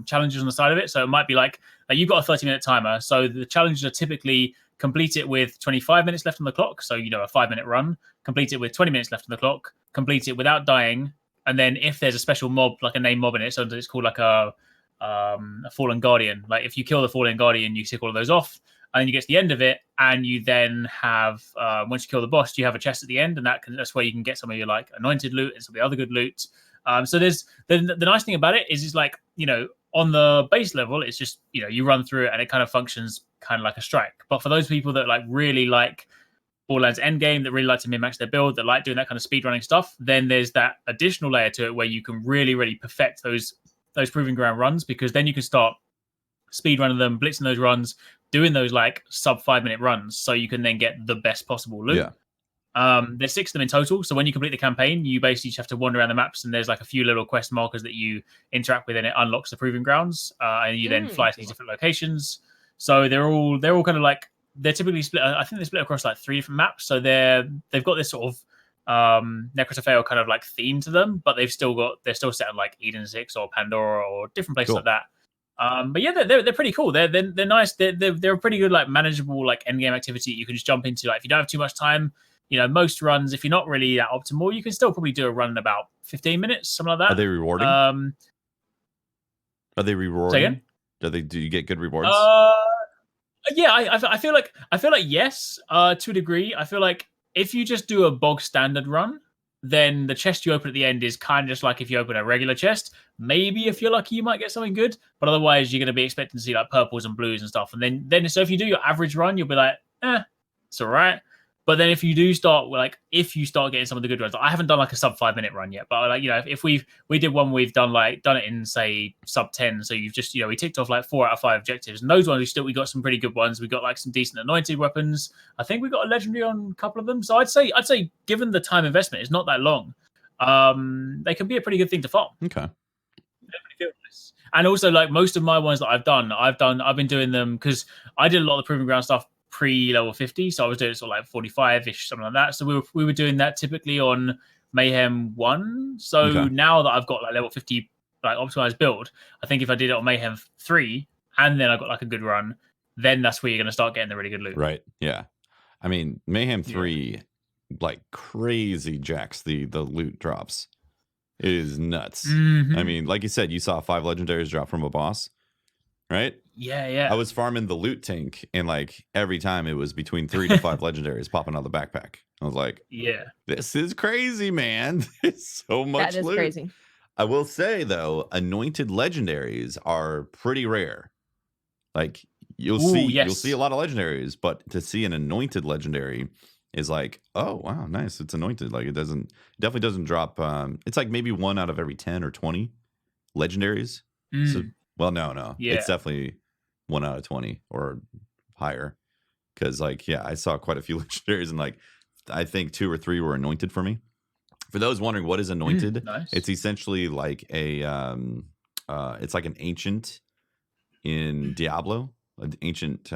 challenges on the side of it. So it might be like you've got a 30-minute timer. So the challenges are typically complete it with 25 minutes left on the clock. So, a 5-minute run. Complete it with 20 minutes left on the clock. Complete it without dying. And then if there's a special mob, like a named mob in it, so it's called like a Fallen Guardian. Like if you kill the Fallen Guardian, you tick all of those off. And then you get to the end of it, and you then have, once you kill the boss, you have a chest at the end. And that's where you can get some of your like anointed loot and some of the other good loot. So there's the nice thing about it is like, on the base level, it's just, you run through it and it kind of functions kind of like a Strike. But for those people that like really like Borderlands Endgame, that really like to min-max their build, that like doing that kind of speedrunning stuff, then there's that additional layer to it where you can really, really perfect those Proving Ground runs, because then you can start speedrunning them, blitzing those runs, doing those like sub 5-minute runs, so you can then get the best possible loot. Yeah. There's 6 of them in total. So when you complete the campaign, you basically just have to wander around the maps, and there's like a few little quest markers that you interact with, and it unlocks the Proving Grounds, and you then fly to these different locations. So they're all kind of like, they're typically split. I think they're split across like 3 different maps. So they've got this sort of Necrotafeo kind of like theme to them, but they're still set on like Eden 6 or Pandora or different places like that. But yeah, they're pretty cool. They're nice. They're a pretty good like manageable like end game activity you can just jump into. Like if you don't have too much time. Most runs, if you're not really that optimal, you can still probably do a run in about 15 minutes, something like that. Are they rewarding? Are they rewarding? Say again? Do you get good rewards? Yeah, I feel like yes, to a degree. I feel like if you just do a bog standard run, then the chest you open at the end is kind of just like if you open a regular chest. Maybe if you're lucky, you might get something good, but otherwise you're going to be expecting to see like purples and blues and stuff. And then so if you do your average run, you'll be like, it's all right. But then if you start getting some of the good runs, I haven't done like a sub 5 minute run yet, but like, if we did one, we've done it in say sub 10. So you've just, we ticked off like 4 out of 5 objectives, and those ones we got some pretty good ones. We got like some decent anointed weapons. I think we got a legendary on a couple of them. So I'd say given the time investment, it's not that long. They can be a pretty good thing to farm. Okay. And also like most of my ones that I've been doing them because I did a lot of the proving ground stuff pre-level 50, so I was doing sort of like 45-ish, something like that. So we were doing that typically on Mayhem 1. So now that I've got like level 50 like optimized build, I think if I did it on Mayhem 3 and then I got like a good run, then that's where you're going to start getting the really good loot. Right. Yeah. I mean, Mayhem 3 like crazy jacks the loot drops. It is nuts. Mm-hmm. I mean, like you said, you saw 5 legendaries drop from a boss, right? Yeah. I was farming the loot tank, and like every time it was between 3 to 5 legendaries popping out of the backpack. I was like, this is crazy, man. It's so much That is loot. crazy. I will say though, anointed legendaries are pretty rare. Like you'll see a lot of legendaries, but to see an anointed legendary is like, oh wow, nice. It's anointed. Like it definitely doesn't drop. It's like maybe 1 out of every 10 or 20 legendaries. So, well, no. Yeah. It's definitely 1 out of 20 or higher. Because I saw quite a few legendaries, and like I think 2 or 3 were anointed for me. For those wondering what is anointed, nice. It's essentially like it's like an ancient in Diablo, an ancient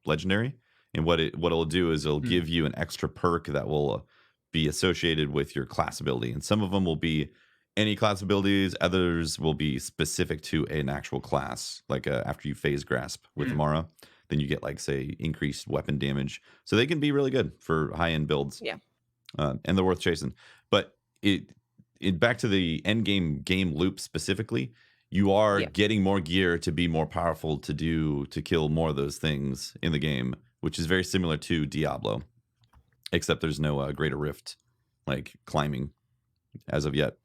legendary. And what it'll do is it'll give you an extra perk that will be associated with your class ability. And some of them will be any class abilities. Others will be specific to an actual class. Like after you phase grasp with Mara, then you get like, say, increased weapon damage. So they can be really good for high-end builds. Yeah. And they're worth chasing. But back to the end game loop specifically, you are getting more gear to be more powerful to kill more of those things in the game, which is very similar to Diablo, except there's no greater rift like climbing as of yet.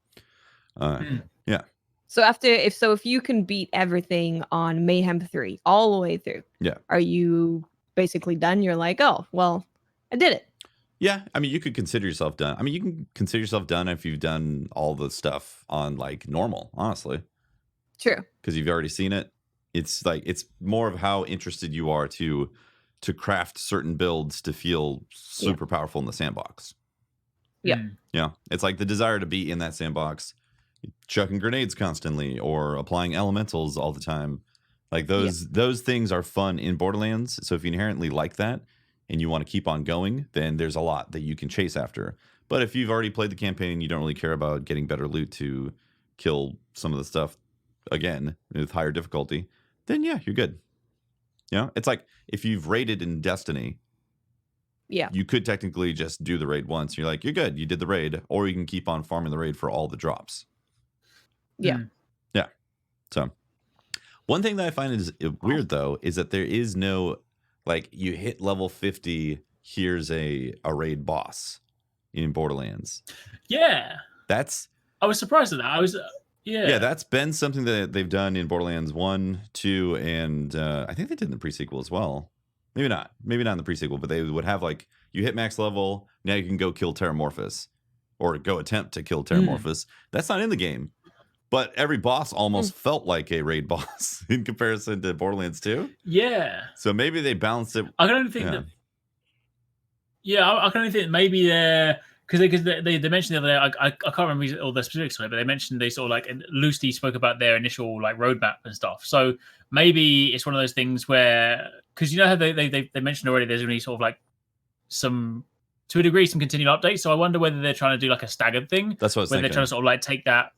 Yeah. So if you can beat everything on Mayhem 3 all the way through, are you basically done? You're like, oh well, I did it. Yeah, I mean, you could consider yourself done. I mean, you can consider yourself done if you've done all the stuff on like normal, honestly. True. Because you've already seen it. It's like it's more of how interested you are to craft certain builds to feel super powerful in the sandbox. Yeah. Yeah. It's like the desire to be in that sandbox, chucking grenades constantly or applying elementals all the time. Like those things are fun in Borderlands. So if you inherently like that and you want to keep on going, then there's a lot that you can chase after. But if you've already played the campaign, you don't really care about getting better loot to kill some of the stuff again with higher difficulty, then you're good. It's like if you've raided in Destiny, you could technically just do the raid once. You're like, you're good. You did the raid, or you can keep on farming the raid for all the drops. Yeah. Yeah. So one thing that I find is weird though, is that there is no, like you hit level 50, here's a raid boss in Borderlands. Yeah. I was surprised at that. Yeah, that's been something that they've done in Borderlands 1, 2, and I think they did in the pre-sequel as well. Maybe not in the pre-sequel, but they would have like, you hit max level, now you can go kill Terramorphous, or go attempt to kill Terramorphous. That's not in the game, but every boss almost felt like a raid boss in comparison to Borderlands 2. Yeah. So maybe they balanced it. I can only think that. Yeah, I can only think maybe they're. Because they mentioned the other day, I can't remember all the specifics on it, but they mentioned they sort of like loosely spoke about their initial like roadmap and stuff. So maybe it's one of those things where, because you know how they mentioned already, there's going to be sort of like to a degree some continued updates. So I wonder whether they're trying to do like a staggered thing. That's what I was thinking. They're trying to sort of like take the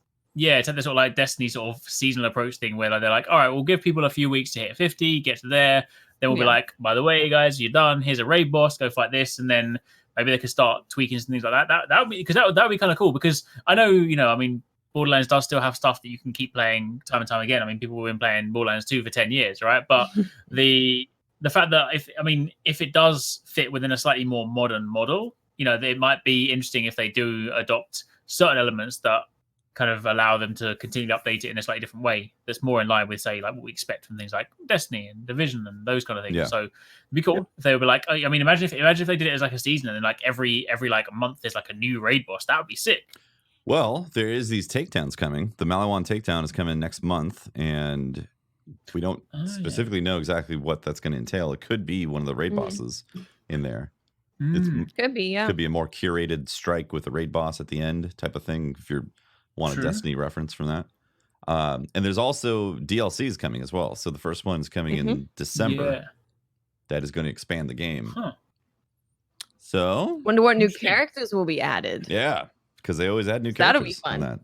sort of like Destiny sort of seasonal approach thing, where like they're like, all right, we'll give people a few weeks to hit 50, get to there. Then we'll be like, by the way, guys, you're done. Here's a raid boss. Go fight this, and then. Maybe they could start tweaking some things like that. That would be because that would be kind of cool. Because I know I mean, Borderlands does still have stuff that you can keep playing time and time again. I mean, people have been playing Borderlands 2 for 10 years, right? But the fact that if it does fit within a slightly more modern model, it might be interesting if they do adopt certain elements that kind of allow them to continue to update it in a slightly different way that's more in line with, say, like what we expect from things like Destiny and Division and those kind of things. Yeah. So it'd be cool if they were like, I mean, imagine if they did it as like a season and then like every like a month there's like a new raid boss. That would be sick. Well, there is these takedowns coming. The Malawan takedown is coming next month, and we don't specifically know exactly what that's going to entail. It could be one of the raid bosses in there. Could be, yeah. Could be a more curated strike with a raid boss at the end type of thing, if you want a Destiny reference from that. And there's also DLCs coming as well. So the first one's coming in December. Yeah. That is going to expand the game. Huh. So wonder what new characters will be added. Yeah, because they always add new That'll characters. be fun. That.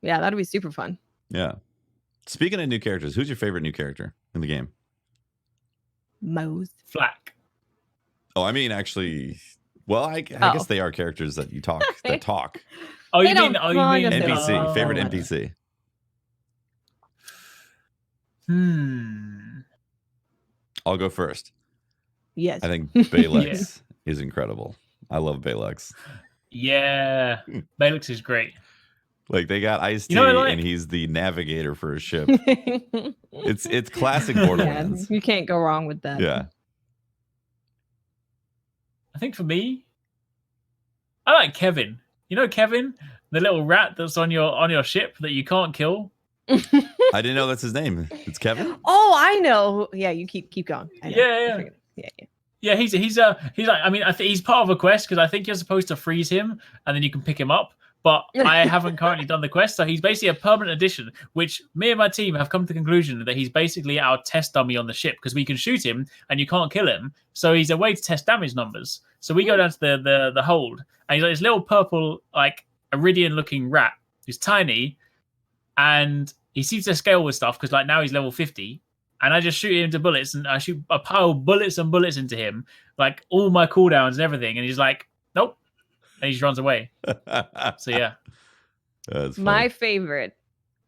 Yeah, that'll be super fun. Yeah. Speaking of new characters, who's your favorite new character in the game? Mose. Flack. Oh, I mean, actually, well, I guess they are characters that you talk that talk. Oh, you They mean don't- NPC, favorite Oh. NPC. I'll go first. Yes. I think Balex is incredible. I love Balex. Yeah. Balex is great. Like they got Ice-T, and he's the navigator for a ship. It's classic Borderlands. You can't go wrong with that. Yeah. I think for me, I like Kevin. You know Kevin, the little rat that's on your ship that you can't kill. I didn't know that's his name. It's Kevin. Oh, I know. Yeah, you keep going. I know. Yeah. Yeah, he's like, I mean, I think he's part of a quest because I think you're supposed to freeze him and then you can pick him up. But I haven't currently done the quest, so he's basically a permanent addition, which me and my team have come to the conclusion that he's basically our test dummy on the ship because we can shoot him and you can't kill him. So he's a way to test damage numbers. So we go down to the hold, and he's like this little purple, like Iridian-looking rat who's tiny, and he seems to scale with stuff because like now he's level 50. And I just shoot him to bullets, and I shoot a pile of bullets and bullets into him, like all my cooldowns and everything. And he's like, nope. And he just runs away. So, yeah. That's funny. My favorite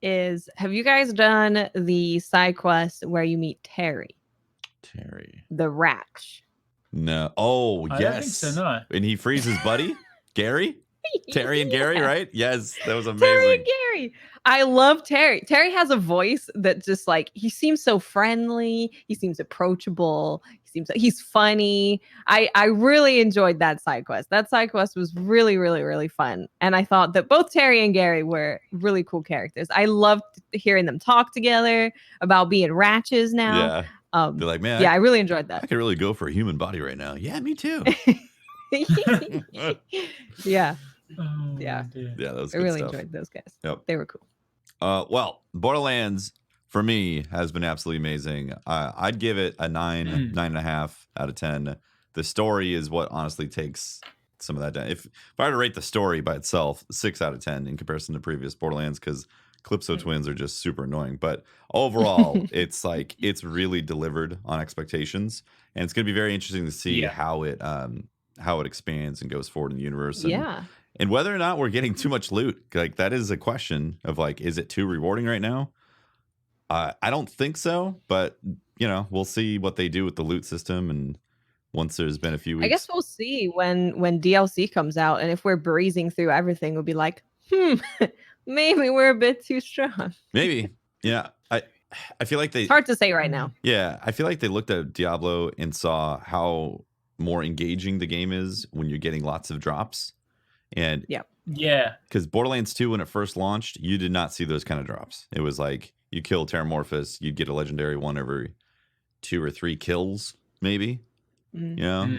is, have you guys done the side quest where you meet Terry? The rat. No. Oh, I yes. don't think so, no. And he frees his buddy, Gary? Terry and Gary, right? Yes, that was amazing. Terry and Gary. I love Terry. Terry has a voice that just like, he seems so friendly. He seems approachable. He seems like he's funny. I really enjoyed that side quest. That side quest was really, really, really fun. And I thought that both Terry and Gary were really cool characters. I loved hearing them talk together about being ratchets now. Yeah. They're like, man, I really enjoyed that. I could really go for a human body right now. Yeah, me too. Yeah. Oh, Yeah. dear. Yeah, that was I good really stuff. enjoyed those guys. Yep. They were cool. Well, Borderlands for me has been absolutely amazing. I'd give it a 9.5 out of 10. The story is what honestly takes some of that down. If I were to rate the story by itself, 6 out of 10 in comparison to previous Borderlands, because Calypso twins are just super annoying. But overall, it's really delivered on expectations, and it's going to be very interesting to see how it expands and goes forward in the universe. And whether or not we're getting too much loot, like that is a question of like, is it too rewarding right now? I don't think so, but we'll see what they do with the loot system. And once there's been a few weeks, I guess we'll see when DLC comes out, and if we're breezing through everything, we'll be like, maybe we're a bit too strong. Maybe, yeah. I feel like it's hard to say right now. Yeah, I feel like they looked at Diablo and saw how more engaging the game is when you're getting lots of drops. And because Borderlands 2, when it first launched, you did not see those kind of drops. It was like you kill Terramorphous, you'd get a legendary one every 2 or 3 kills, maybe.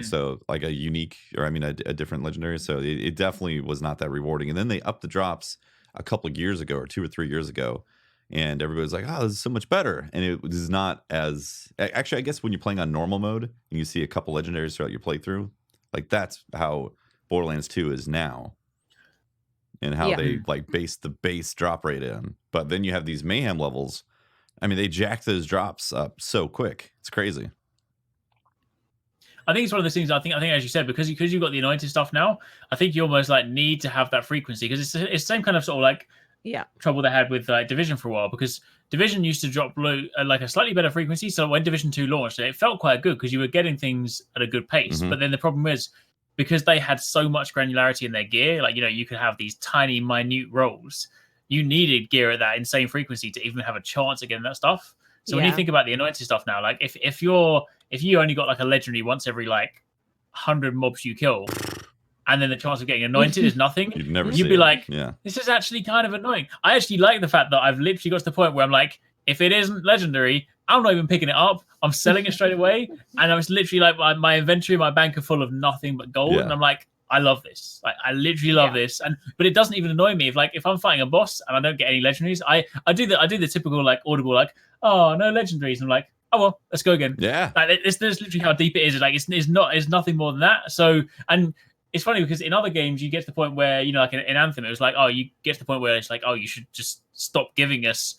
So like a unique, or I mean a different legendary. So it definitely was not that rewarding. And then they upped the drops a couple of years ago, or 2 or 3 years ago, and everybody's like, "Oh, this is so much better." And it is not as actually. I guess when you're playing on normal mode and you see a couple legendaries throughout your playthrough, like that's how Borderlands 2 is now, and how they like base the base drop rate in. But then you have these mayhem levels. I mean, they jack those drops up so quick. It's crazy. I think it's one of those things. I think as you said, because you've got the anointed stuff now, I think you almost like need to have that frequency, because it's the same kind of sort of like trouble they had with Division for a while, because Division used to drop loot at like a slightly better frequency. So when Division 2 launched, it felt quite good because you were getting things at a good pace. But then the problem is because they had so much granularity in their gear. Like, you could have these tiny, minute rolls. You needed gear at that insane frequency to even have a chance at getting that stuff. So when you think about the anointed stuff now, like if you only got like a legendary once every like 100 mobs you kill, and then the chance of getting anointed is nothing, you'd be like, this is actually kind of annoying. I actually like the fact that I've literally got to the point where I'm like, if it isn't legendary, I'm not even picking it up. I'm selling it straight away. And I was literally like, my inventory, my bank are full of nothing but gold. And I'm like, I love this. Like, I literally love this. But it doesn't even annoy me. If I'm fighting a boss and I don't get any legendaries, I do the typical like audible like, oh, no legendaries. I'm like, oh well, let's go again. Yeah. Like, it's literally how deep it is. Like it's nothing more than that. So, and it's funny because in other games you get to the point where, like in Anthem, it was like, oh, you get to the point where it's like, oh, you should just stop giving us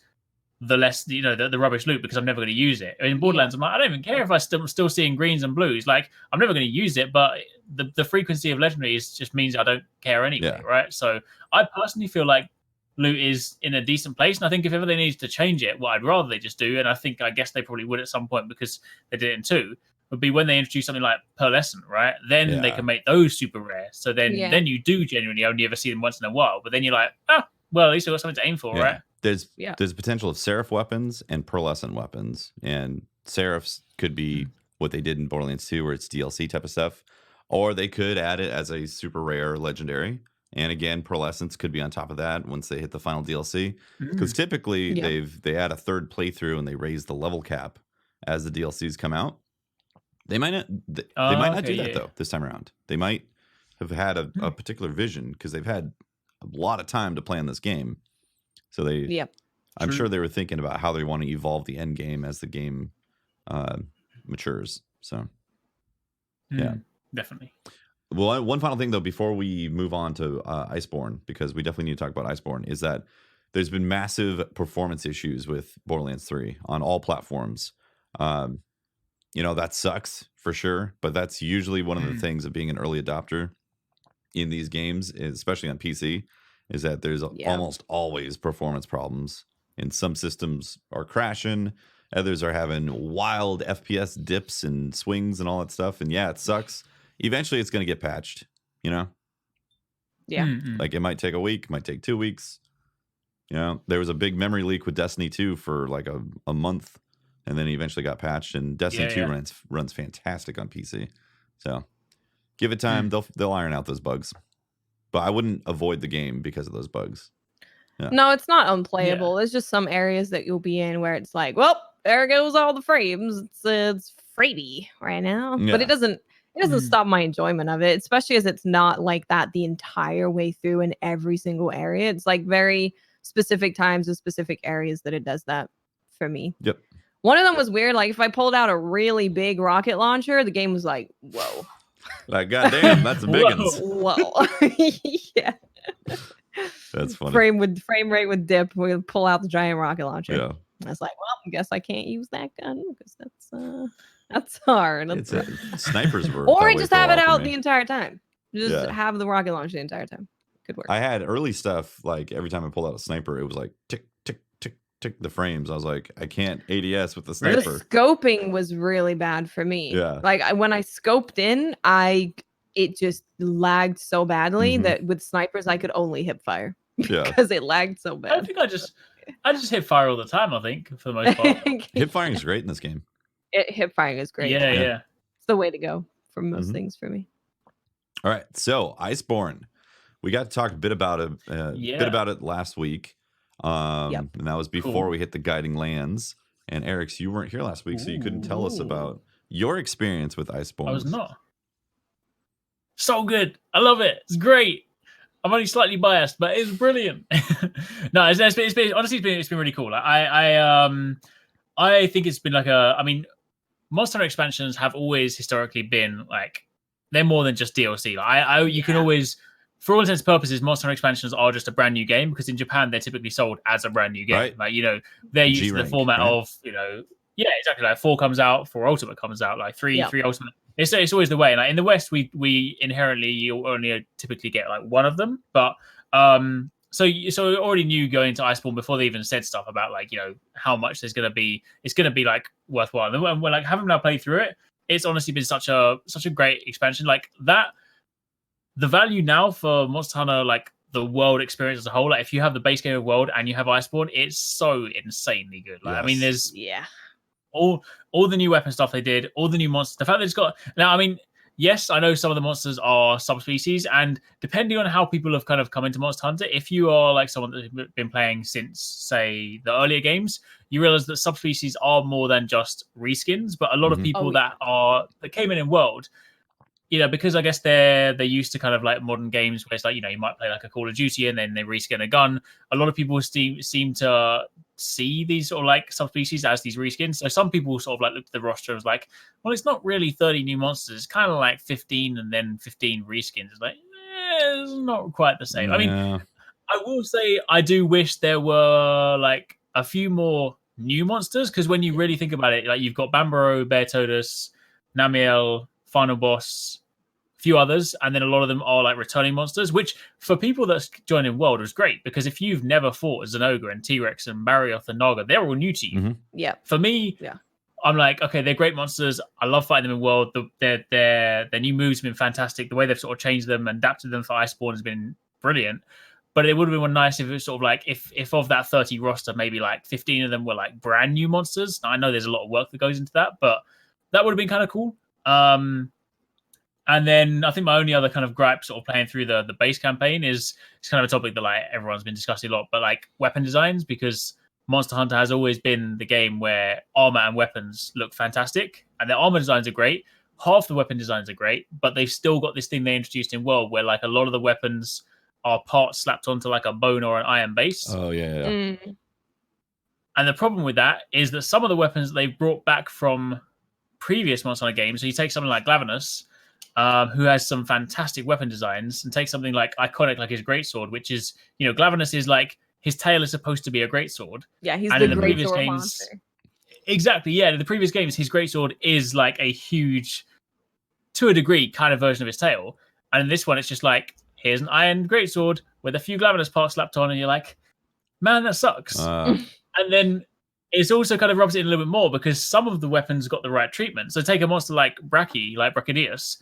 the less, the rubbish loot because I'm never going to use it. In Borderlands, I'm like, I don't even care if I'm still seeing greens and blues. Like, I'm never going to use it, but the frequency of legendaries just means I don't care anyway, right? So I personally feel like loot is in a decent place, and I think if ever they needed to change it, what I'd rather they just do, and I guess they probably would at some point because they did it in 2, would be when they introduce something like pearlescent, right? Then they can make those super rare. So then you do genuinely only ever see them once in a while, but then you're like, well, at least I've got something to aim for, right? There's potential of seraph weapons and pearlescent weapons, and seraphs could be what they did in Borderlands 2, where it's DLC type of stuff, or they could add it as a super rare legendary. And again, pearlescents could be on top of that once they hit the final DLC, because typically they add a third playthrough and they raise the level cap as the DLCs come out. They might not. They might not do that though this time around. They might have had a particular vision because they've had a lot of time to plan this game. So I'm sure they were thinking about how they want to evolve the end game as the game matures. So, definitely. Well, one final thing though, before we move on to Iceborne, because we definitely need to talk about Iceborne, is that there's been massive performance issues with Borderlands 3 on all platforms. That sucks for sure, but that's usually one of the things of being an early adopter in these games, especially on PC, is that there's almost always performance problems, and some systems are crashing, others are having wild FPS dips and swings and all that stuff, and it sucks. Eventually it's going to get patched, like it might take a week, might take 2 weeks. There was a big memory leak with Destiny 2 for like a month, and then he eventually got patched, and Destiny 2 runs fantastic on PC. So give it time. They'll iron out those bugs. But I wouldn't avoid the game because of those bugs. Yeah. No, it's not unplayable. There's just some areas that you'll be in where it's like, well, there goes all the frames. It's freighty right now. But it doesn't stop my enjoyment of it, especially as it's not like that the entire way through in every single area. It's like very specific times and specific areas that it does that for me. Yep. One of them was weird. Like if I pulled out a really big rocket launcher, the game was like, whoa. Like, goddamn, that's a big one. Whoa. Yeah. That's funny. Frame rate would dip. We pull out the giant rocket launcher. Yeah. I was like, well, I guess I can't use that gun because that's hard. Snipers were. Or just have it out the entire time. Just have the rocket launcher the entire time. Could work. I had early stuff, like every time I pulled out a sniper, it was like tick, tick, tick, tick the frames. I was like, I can't ADS with the sniper. The scoping was really bad for me. Yeah. Like when I scoped in, it just lagged so badly that with snipers I could only hip fire because it lagged so bad. I think I just hip fire all the time. I think for the most part, hip firing is great in this game. Hip firing is great. Yeah. It's the way to go for most things for me. All right, so Iceborne, we got to talk a bit about it last week, and that was before we hit the guiding lands. And Eric's, you weren't here last week, so you couldn't tell us about your experience with Iceborne. I was not. So good. I love it. It's great. I'm only slightly biased, but it's brilliant. No, it's been honestly, it's been really cool. I think it's been like Monster Hunter expansions have always historically been like, they're more than just DLC. Like, you can always, for all intents and purposes, Monster Hunter expansions are just a brand new game, because in Japan they're typically sold as a brand new game. Right. Like, they're used to the format of, exactly. Like 4 comes out, 4 Ultimate comes out, like 3 Ultimate. It's always the way. Like in the West, we inherently you only typically get like one of them, but so we already knew going to Iceborne before they even said stuff about like how much there's gonna be. It's gonna be like worthwhile. And we're like having now played through it. It's honestly been such a great expansion. Like that the value now for Monster Hunter, like the world experience as a whole, like if you have the base game of world and you have Iceborne, it's so insanely good. Like, I mean, there's all the new weapon stuff they did, all the new monsters. The fact that it's got now, I mean, yes, I know some of the monsters are subspecies, and depending on how people have kind of come into Monster Hunter, if you are like someone that's been playing since, say, the earlier games, you realize that subspecies are more than just reskins. But a lot of people that came in world, you know, because I guess they're used to kind of like modern games where it's like, you know, you might play like a Call of Duty and then they reskin a gun. A lot of people seem to see these sort of like subspecies as these reskins. So some people sort of like looked at the roster and was like, well, it's not really 30 new monsters. It's kind of like 15 and then 15 reskins. It's like, it's not quite the same. I mean, I will say I do wish there were like a few more new monsters, because when you really think about it, like you've got Bambaro, Beartodus, Namiel, Final Boss, a few others, and then a lot of them are like returning monsters, which for people that's joining World was great, because if you've never fought as an ogre and T-Rex and Barioth and Naga, they're all new to you. Yeah. For me, I'm like, okay, they're great monsters. I love fighting them in World. Their new moves have been fantastic. The way they've sort of changed them and adapted them for Iceborne has been brilliant. But it would have been nice if it was sort of like, if of that 30 roster, maybe like 15 of them were like brand new monsters. Now, I know there's a lot of work that goes into that, but that would have been kind of cool. And then I think my only other kind of gripe sort of playing through the base campaign is it's kind of a topic that like everyone's been discussing a lot, but like weapon designs, because Monster Hunter has always been the game where armor and weapons look fantastic, and their armor designs are great. Half the weapon designs are great, but they've still got this thing they introduced in World where like a lot of the weapons are parts slapped onto like a bone or an iron base. Oh, yeah. And the problem with that is that some of the weapons they've brought back from previous Monster Hunter games, so you take something like Glavenus, who has some fantastic weapon designs, and take something like iconic, like his greatsword, which is, you know, Glavenus is like, his tail is supposed to be a greatsword. Yeah, he's and the in the previous greatsword games, monster. Exactly, yeah. In the previous games, his greatsword is like a huge, to a degree, kind of version of his tail. And in this one, it's just like, here's an iron greatsword with a few Glavenus parts slapped on, and you're like, man, that sucks. And then it's also kind of rubs it in a little bit more, because some of the weapons got the right treatment. So take a monster like Brachy, like Brachydius.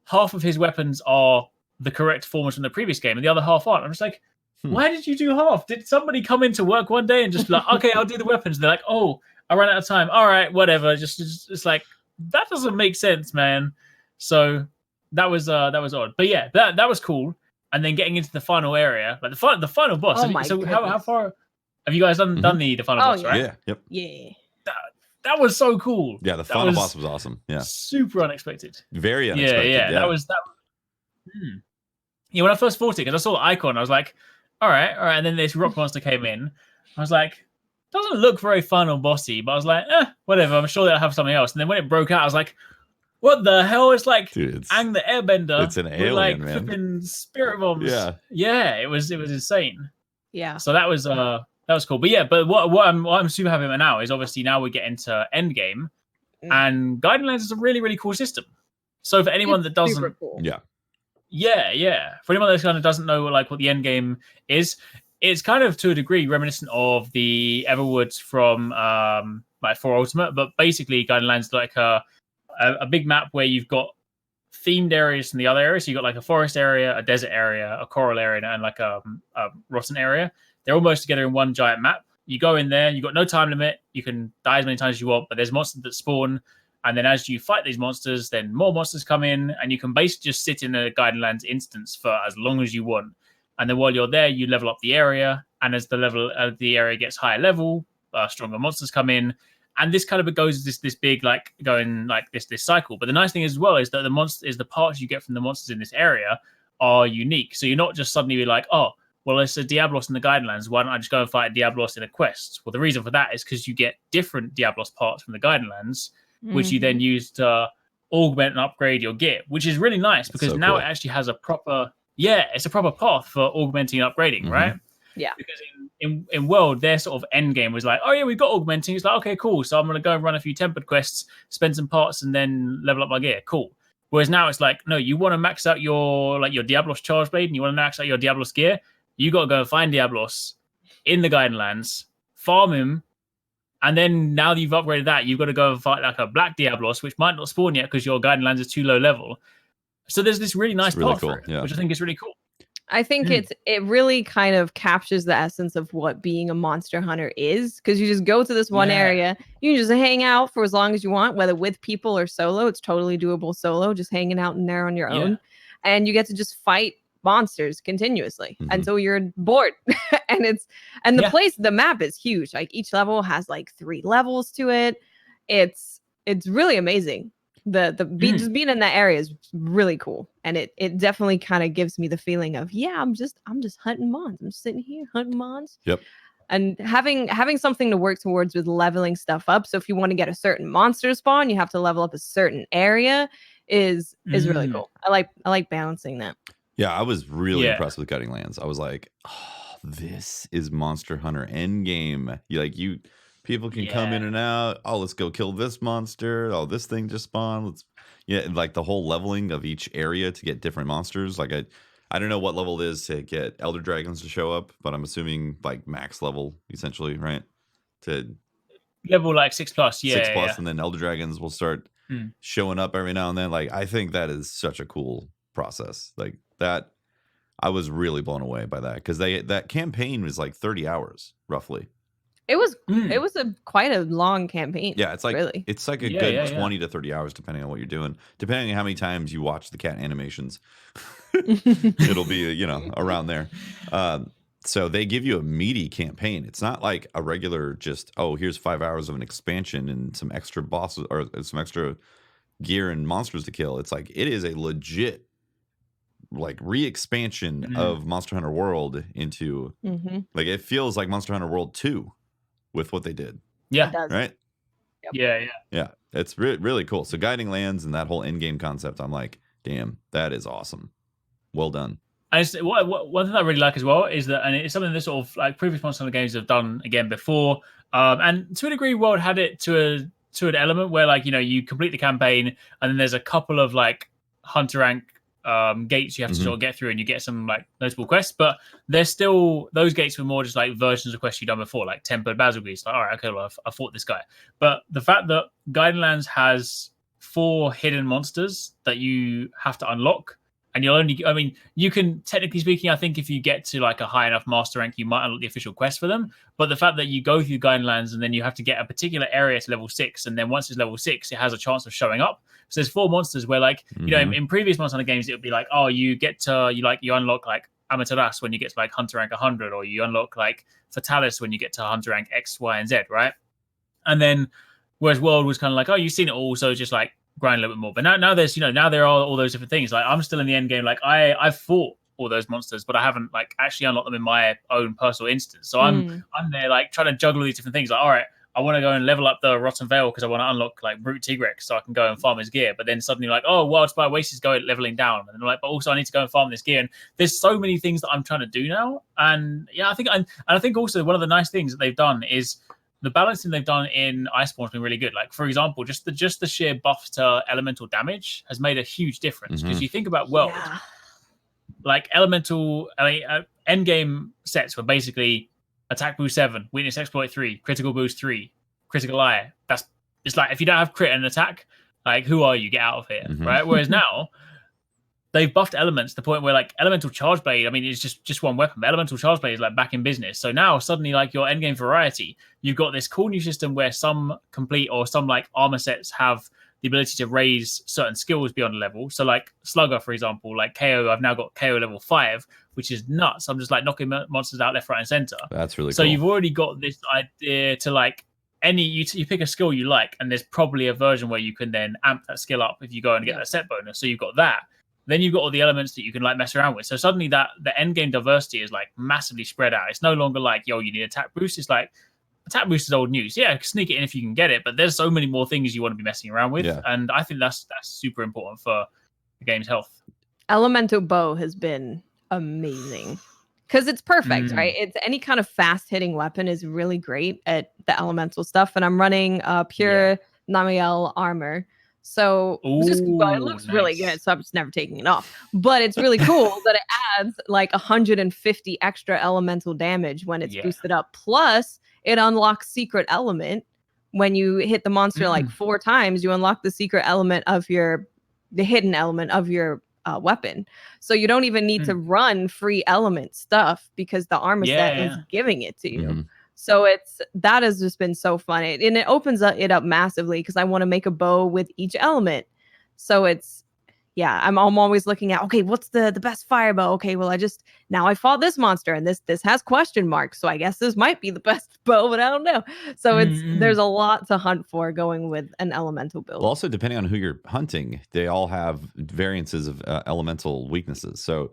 Half of his weapons are the correct forms from the previous game, and the other half aren't. I'm just like, why did you do half? Did somebody come into work one day and just be like, okay, I'll do the weapons? And they're like, oh, I ran out of time. All right, whatever. Just it's like, that doesn't make sense, man. So that was odd. But yeah, that was cool. And then getting into the final area, like the final boss. Oh my goodness. How far have you guys done the final boss, right? Yeah. Yep. Yeah. That was so cool. Yeah, the final boss was awesome. Yeah. Super unexpected. Very unexpected. Yeah. That was. Yeah, when I first fought it, because I saw the icon, I was like, all right. And then this rock monster came in. I was like, doesn't look very final bossy, but I was like, whatever. I'm sure they'll have something else. And then when it broke out, I was like, what the hell? It's like Aang the Airbender. It's an alien, with like man. flipping spirit bombs. Yeah. It was insane. Yeah. So that was cool. But yeah, but what I'm super happy about now is obviously now we get into Endgame, and Guiding Lands is a really, really cool system. So for anyone that doesn't, super cool. Yeah. For anyone that kind of doesn't know what the end game is, it's kind of to a degree reminiscent of the Everwoods from like 4 Ultimate, but basically Guiding Lands is like a big map where you've got themed areas in the other areas. So you've got like a forest area, a desert area, a coral area, and like a rotten area. They're all merged together in one giant map. You go in there, you've got no time limit. You can die as many times as you want, but there's monsters that spawn. And then as you fight these monsters, then more monsters come in, and you can basically just sit in a Guiding Lands instance for as long as you want. And then while you're there, you level up the area. And as the level of the area gets higher level, stronger monsters come in. And this kind of goes this big, like, going like this cycle. But the nice thing as well is that the parts you get from the monsters in this area are unique. So you're not just suddenly like, oh, well, it's a Diablos in the Guiding Lands. Why don't I just go and fight a Diablos in a quest? Well, the reason for that is because you get different Diablos parts from the Guiding Lands, which you then use to augment and upgrade your gear, which is really nice because now cool. It actually has a proper path for augmenting and upgrading, right? Yeah. Because in World, their sort of end game was like, oh yeah, we've got augmenting. It's like, okay, cool. So I'm going to go and run a few tempered quests, spend some parts, and then level up my gear. Cool. Whereas now it's like, no, you want to max out your Diablos Charge Blade and you want to max out your Diablos gear. You got to go and find Diablos in the Guiding Lands, farm him, and then now that you've upgraded that, you've got to go and fight like a Black Diablos, which might not spawn yet because your Guiding Lands is too low level. So there's this really nice really path cool, for it, which I think is really cool. I think it really kind of captures the essence of what being a monster hunter is, because you just go to this one area, you can just hang out for as long as you want, whether with people or solo. It's totally doable solo, just hanging out in there on your own, and you get to just fight monsters continuously until you're bored. And the map is huge. Like each level has like 3 levels to it. It's really amazing. Just being in that area is really cool, and it definitely kind of gives me the feeling of I'm just hunting mons. I'm sitting here hunting mons. Yep. And having something to work towards with leveling stuff up. So if you want to get a certain monster spawn, you have to level up a certain area. Is really cool. I like balancing that. Yeah, I was really impressed with Guiding Lands. I was like, oh, this is Monster Hunter Endgame. People can come in and out. Oh, let's go kill this monster. Oh, this thing just spawned. Like the whole leveling of each area to get different monsters. Like I don't know what level it is to get Elder Dragons to show up, but I'm assuming like max level, essentially, right? To level like 6+, 6+, and then Elder Dragons will start showing up every now and then. Like I think that is such a cool process. Like that, I was really blown away by that, because that campaign was like 30 hours roughly. It was quite a long campaign. Yeah, it's like really. It's like a good 20 to 30 hours depending on what you're doing. Depending on how many times you watch the cat animations. It'll be, around there. So they give you a meaty campaign. It's not like a regular just, here's 5 hours of an expansion and some extra bosses or some extra gear and monsters to kill. It's like it is a legit like re-expansion of Monster Hunter World into like it feels like Monster Hunter World 2 with what they did. Yeah. It does. Right? Yep. Yeah. It's really cool. So Guiding Lands and that whole end game concept, I'm like, damn, that is awesome. Well done. And one thing I really like as well is that, and it's something that sort of like previous Monster Hunter games have done again before, and to a degree, World had it to an element where like you complete the campaign and then there's a couple of like hunter rank gates you have to sort of get through, and you get some like notable quests, but there's still, those gates were more just like versions of quests you've done before, like Tempered Basil Grease. Like, all right, okay, well, I fought this guy. But the fact that Guiding Lands has 4 hidden monsters that you have to unlock, and you can, technically speaking, I think if you get to like a high enough master rank, you might unlock the official quest for them. But the fact that you go through Guiding Lands and then you have to get a particular area to level 6, and then once it's level 6, it has a chance of showing up. So there's 4 monsters where like, in previous Monster Hunter games, it would be like, you unlock like Amaterasu when you get to like Hunter rank 100, or you unlock like Fatalis when you get to Hunter rank X, Y, and Z, right? And then, whereas World was kind of like, you've seen it all, so just like grind a little bit more. But now there's, now there are all those different things. Like I'm still in the end game. Like I've fought all those monsters, but I haven't like actually unlocked them in my own personal instance. So I'm there like trying to juggle these different things. Like, all right, I want to go and level up the Rotten Vale because I want to unlock like Brute Tigrex so I can go and farm his gear. But then suddenly like, Wild Spire Waste is going leveling down, and then I'm like, but also I need to go and farm this gear. And there's so many things that I'm trying to do now. And I think also one of the nice things that they've done is the balancing they've done in Iceborne has been really good. Like, for example, just the sheer buff to elemental damage has made a huge difference. Because you think about World, like elemental, endgame sets were basically attack boost 7, weakness exploit 3, critical boost 3, critical eye. It's like if you don't have crit and attack, like who are you? Get out of here, right? Whereas now they've buffed elements to the point where like elemental charge blade, it's just one weapon, but elemental charge blade is like back in business. So now suddenly like your endgame variety, you've got this cool new system where some complete or some like armor sets have the ability to raise certain skills beyond a level. So like Slugger, for example, like KO, I've now got KO level 5, which is nuts. I'm just like knocking monsters out left, right, and center. That's really cool. So you've already got this idea to like you pick a skill you like, and there's probably a version where you can then amp that skill up if you go and get that set bonus. So you've got that. Then you've got all the elements that you can like mess around with. So suddenly the end game diversity is like massively spread out. It's no longer like, you need attack boost. It's like attack boost is old news. Yeah, sneak it in if you can get it, but there's so many more things you want to be messing around with. Yeah. And I think that's super important for the game's health. Elemental bow has been amazing because it's perfect, right? It's any kind of fast hitting weapon is really great at the elemental stuff. And I'm running pure Namiel armor. So it looks really good, so I'm just never taking it off. But it's really cool that it adds like 150 extra elemental damage when it's boosted up. Plus, it unlocks secret element. When you hit the monster like 4 times, you unlock the secret element of the hidden element of your weapon. So you don't even need to run free element stuff because the armor set is giving it to you. So that has just been so fun. And it opens it up massively because I want to make a bow with each element. So I'm always looking at, okay, what's the best fire bow? Okay, well, now I fought this monster and this has question marks. So I guess this might be the best bow, but I don't know. So there's a lot to hunt for going with an elemental build. Well, also, depending on who you're hunting, they all have variances of elemental weaknesses. So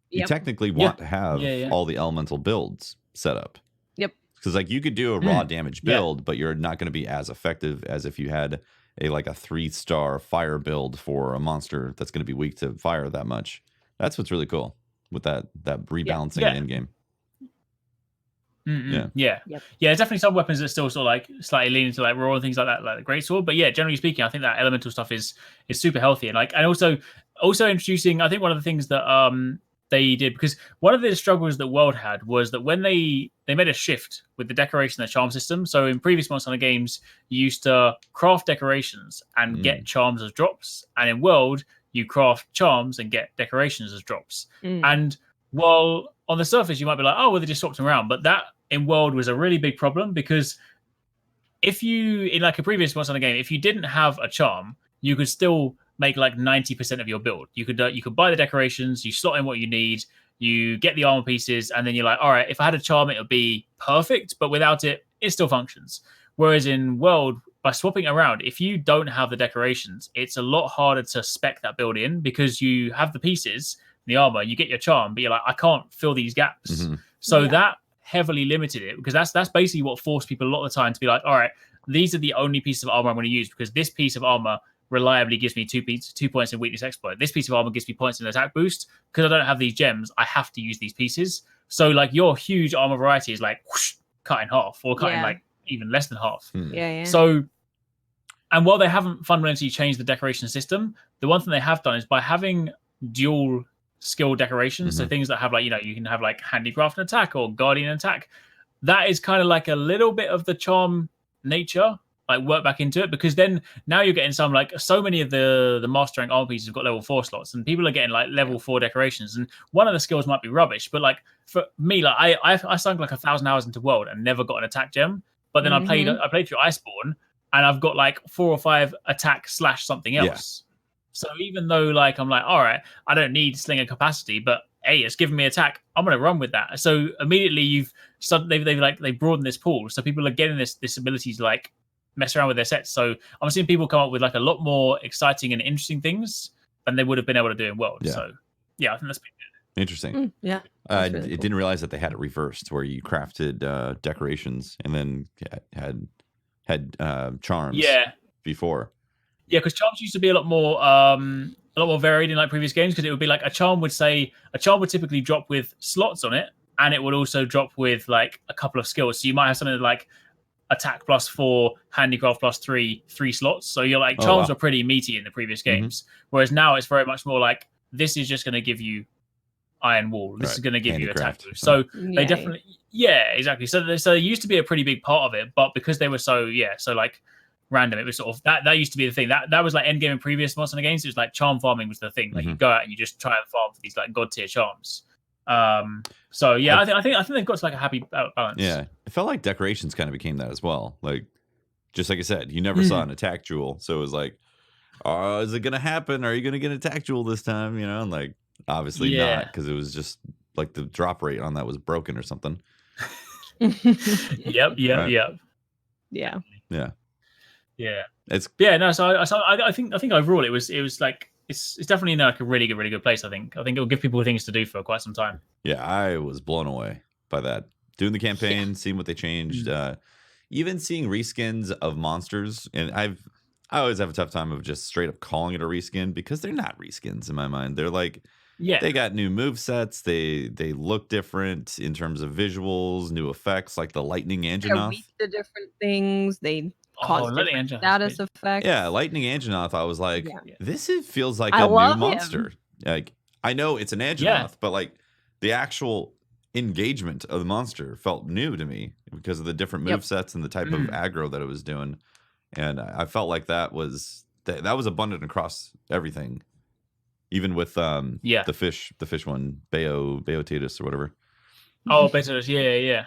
you technically want to have all the elemental builds set up. Yep. Because like you could do a raw damage build, but you're not going to be as effective as if you had a 3-star fire build for a monster that's going to be weak to fire that much. That's what's really cool with that rebalancing in game. Yeah, there's definitely some weapons that still sort of like slightly lean into like raw and things like that, like the greatsword. But yeah, generally speaking, I think that elemental stuff is super healthy, and also introducing. I think one of the things that they did, because one of the struggles that World had was that when they made a shift with the decoration and the charm system. So in previous Monster Hunter games, you used to craft decorations and get charms as drops, and in World you craft charms and get decorations as drops. And while on the surface you might be like, oh well, they just swapped them around, but that in World was a really big problem, because if you, in like a previous Monster Hunter game, if you didn't have a charm, you could still make like 90% of your build. You could buy the decorations, you slot in what you need, you get the armor pieces, and then you're like, all right, if I had a charm, it would be perfect, but without it, it still functions. Whereas in World, by swapping around, if you don't have the decorations, it's a lot harder to spec that build in, because you have the pieces, the armor, you get your charm, but you're like, I can't fill these gaps. So that heavily limited it, because that's basically what forced people a lot of the time to be like, all right, these are the only pieces of armor I'm going to use, because this piece of armor reliably gives me 2 points in weakness exploit. This piece of armor gives me points in attack boost. Because I don't have these gems, I have to use these pieces. So like your huge armor variety is like whoosh, cut in half, or cut in like even less than half. So, and while they haven't fundamentally changed the decoration system, the one thing they have done is by having dual skill decorations, so things that have like, you can have like handicraft and attack or guardian attack, that is kind of like a little bit of the charm nature like work back into it, because then now you're getting some like so many of the master rank armor pieces have got level 4 slots, and people are getting like level 4 decorations, and one of the skills might be rubbish, but like for me, like I sunk like 1,000 hours into World and never got an attack gem, but then I played through Iceborne and I've got like 4 or 5 attack / something else. So even though like I'm like, all right, I don't need slinger capacity, but hey, it's giving me attack, I'm gonna run with that. So immediately they've broadened this pool, so people are getting this ability to like mess around with their sets. So I'm seeing people come up with like a lot more exciting and interesting things than they would have been able to do in World. So yeah, I think that's pretty good. Interesting. Really cool. Didn't realize that they had it reversed, where you crafted decorations and then had charms before. Yeah, because charms used to be a lot more varied in like previous games, because it would be like a charm would typically drop with slots on it, and it would also drop with like a couple of skills. So you might have something like attack +4, handicraft +3, 3 slots. So you're like, charms were pretty meaty in the previous games, whereas now it's very much more like, this is just going to give you iron wall, this is going to give you attack boost. So they definitely, exactly. So there used to be a pretty big part of it, but because they were so like random, it was sort of that used to be the thing. That was like end game in previous Monster Hunter games. It was like charm farming was the thing. Like you go out and you just try and farm for these like god tier charms. So yeah, I think they've got to like a happy balance. Yeah, it felt like decorations kind of became that as well. Like, just like I said, you never saw an attack jewel, so it was like, oh, is it gonna happen? Are you gonna get an attack jewel this time? And like, obviously not, because it was just like the drop rate on that was broken or something. Yep. So I think overall it was like it's definitely like a really good place. I think it'll give people things to do for quite some time. Yeah, I was blown away by that. Doing the campaign, seeing what they changed, even seeing reskins of monsters, and I always have a tough time of just straight up calling it a reskin, because they're not reskins in my mind. They're like, they got new move sets. They look different in terms of visuals, new effects, like the lightning Anjanath. They're weak to different things. They cause different status effects. Yeah, lightning Anjanath. I was like, this feels like a new monster. Like, I know it's an Anjanath, but like the actual engagement of the monster felt new to me because of the different move sets and the type of aggro that it was doing, and I felt like that was abundant across everything. Even with Yeah. the fish one, Bayotitus or whatever. Oh, Betos, yeah.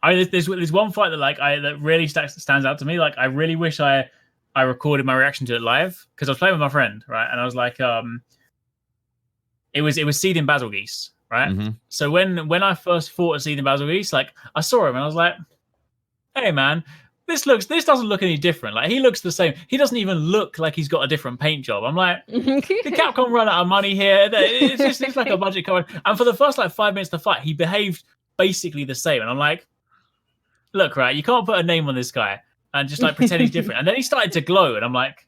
I mean, there's one fight that that really stands out to me. Like, I really wish I recorded my reaction to it live, because I was playing with my friend, right? And I was like, it was seeding basil geese, right? Mm-hmm. So when I first fought a seeding basil geese, like, I saw him and I was like, hey man, this doesn't look any different. Like, he looks the same. He doesn't even look like he's got a different paint job. I'm like, did Capcom run out of money here? It's like a budget card. And for the first 5 minutes of the fight, he behaved basically the same. And I'm like, look, right, you can't put a name on this guy and just pretend he's different. And then he started to glow, and I'm like,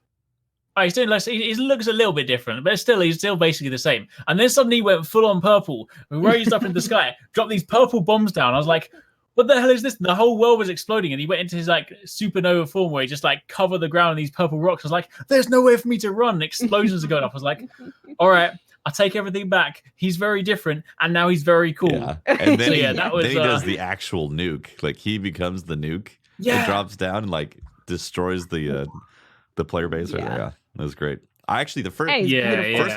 oh, he's doing less. He looks a little bit different, but he's still basically the same. And then suddenly he went full on purple, raised up in the sky, dropped these purple bombs down. I was like, what the hell is this? The whole world was exploding, and he went into his supernova form where he just covered the ground in these purple rocks. I was like, there's nowhere for me to run. Explosions are going off. I was like, all right, I'll take everything back. He's very different, and now he's very cool. Yeah. And then, that was, then he does the actual nuke. Like, he becomes the nuke. Yeah. It drops down and destroys the player base. Yeah, that was great. The first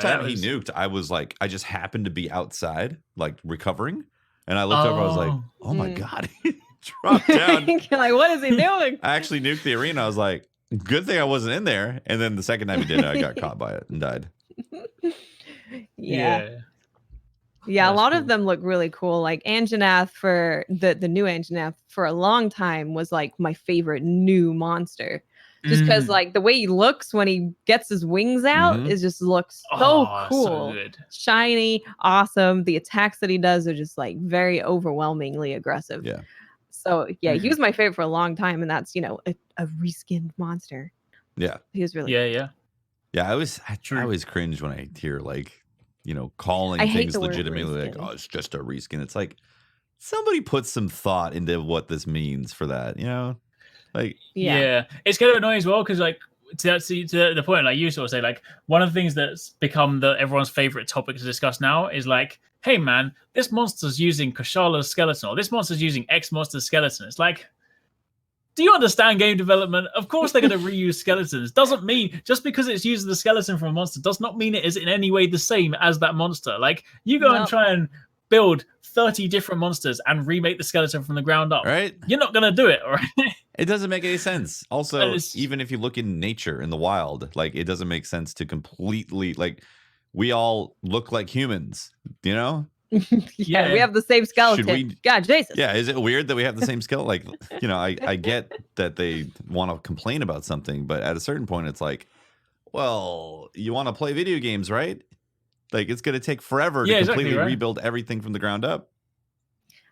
time he nuked, I was like, I just happened to be outside, recovering. And I looked over, I was like, oh my God, he dropped down. You're like, what is he doing? I actually nuked the arena. I was like, good thing I wasn't in there. And then the second time he did it, I got caught by it and died. Yeah, a lot of them look really cool. Like Anjanath, for the new Anjanath, for a long time was my favorite new monster. Just because the way he looks when he gets his wings out, it just looks so cool. So good. Shiny, awesome. The attacks that he does are just very overwhelmingly aggressive. Yeah. So he was my favorite for a long time, and that's a reskinned monster. Yeah. He was really Yeah, I always cringe when I hear calling things legitimately oh, it's just a reskin. It's like, somebody put some thought into what this means for that, Yeah, it's kind of annoying as well, because to the point, you sort of say, one of the things that's become everyone's favorite topic to discuss now is hey man, this monster's using Kushala skeleton, or this monster's using X monster's skeleton. It's like, do you understand game development? Of course they're going to reuse skeletons. Doesn't mean just because it's using the skeleton from a monster does not mean it is in any way the same as that monster. You go and try and build 30 different monsters and remake the skeleton from the ground up. Right? You're not going to do it, all right? It doesn't make any sense. Also, even if you look in nature, in the wild, it doesn't make sense to completely, we all look like humans, we have the same skeleton. God, Jesus. Yeah, is it weird that we have the same skeleton? I get that they want to complain about something, but at a certain point, it's well, you want to play video games, right? It's going to take forever to completely rebuild everything from the ground up.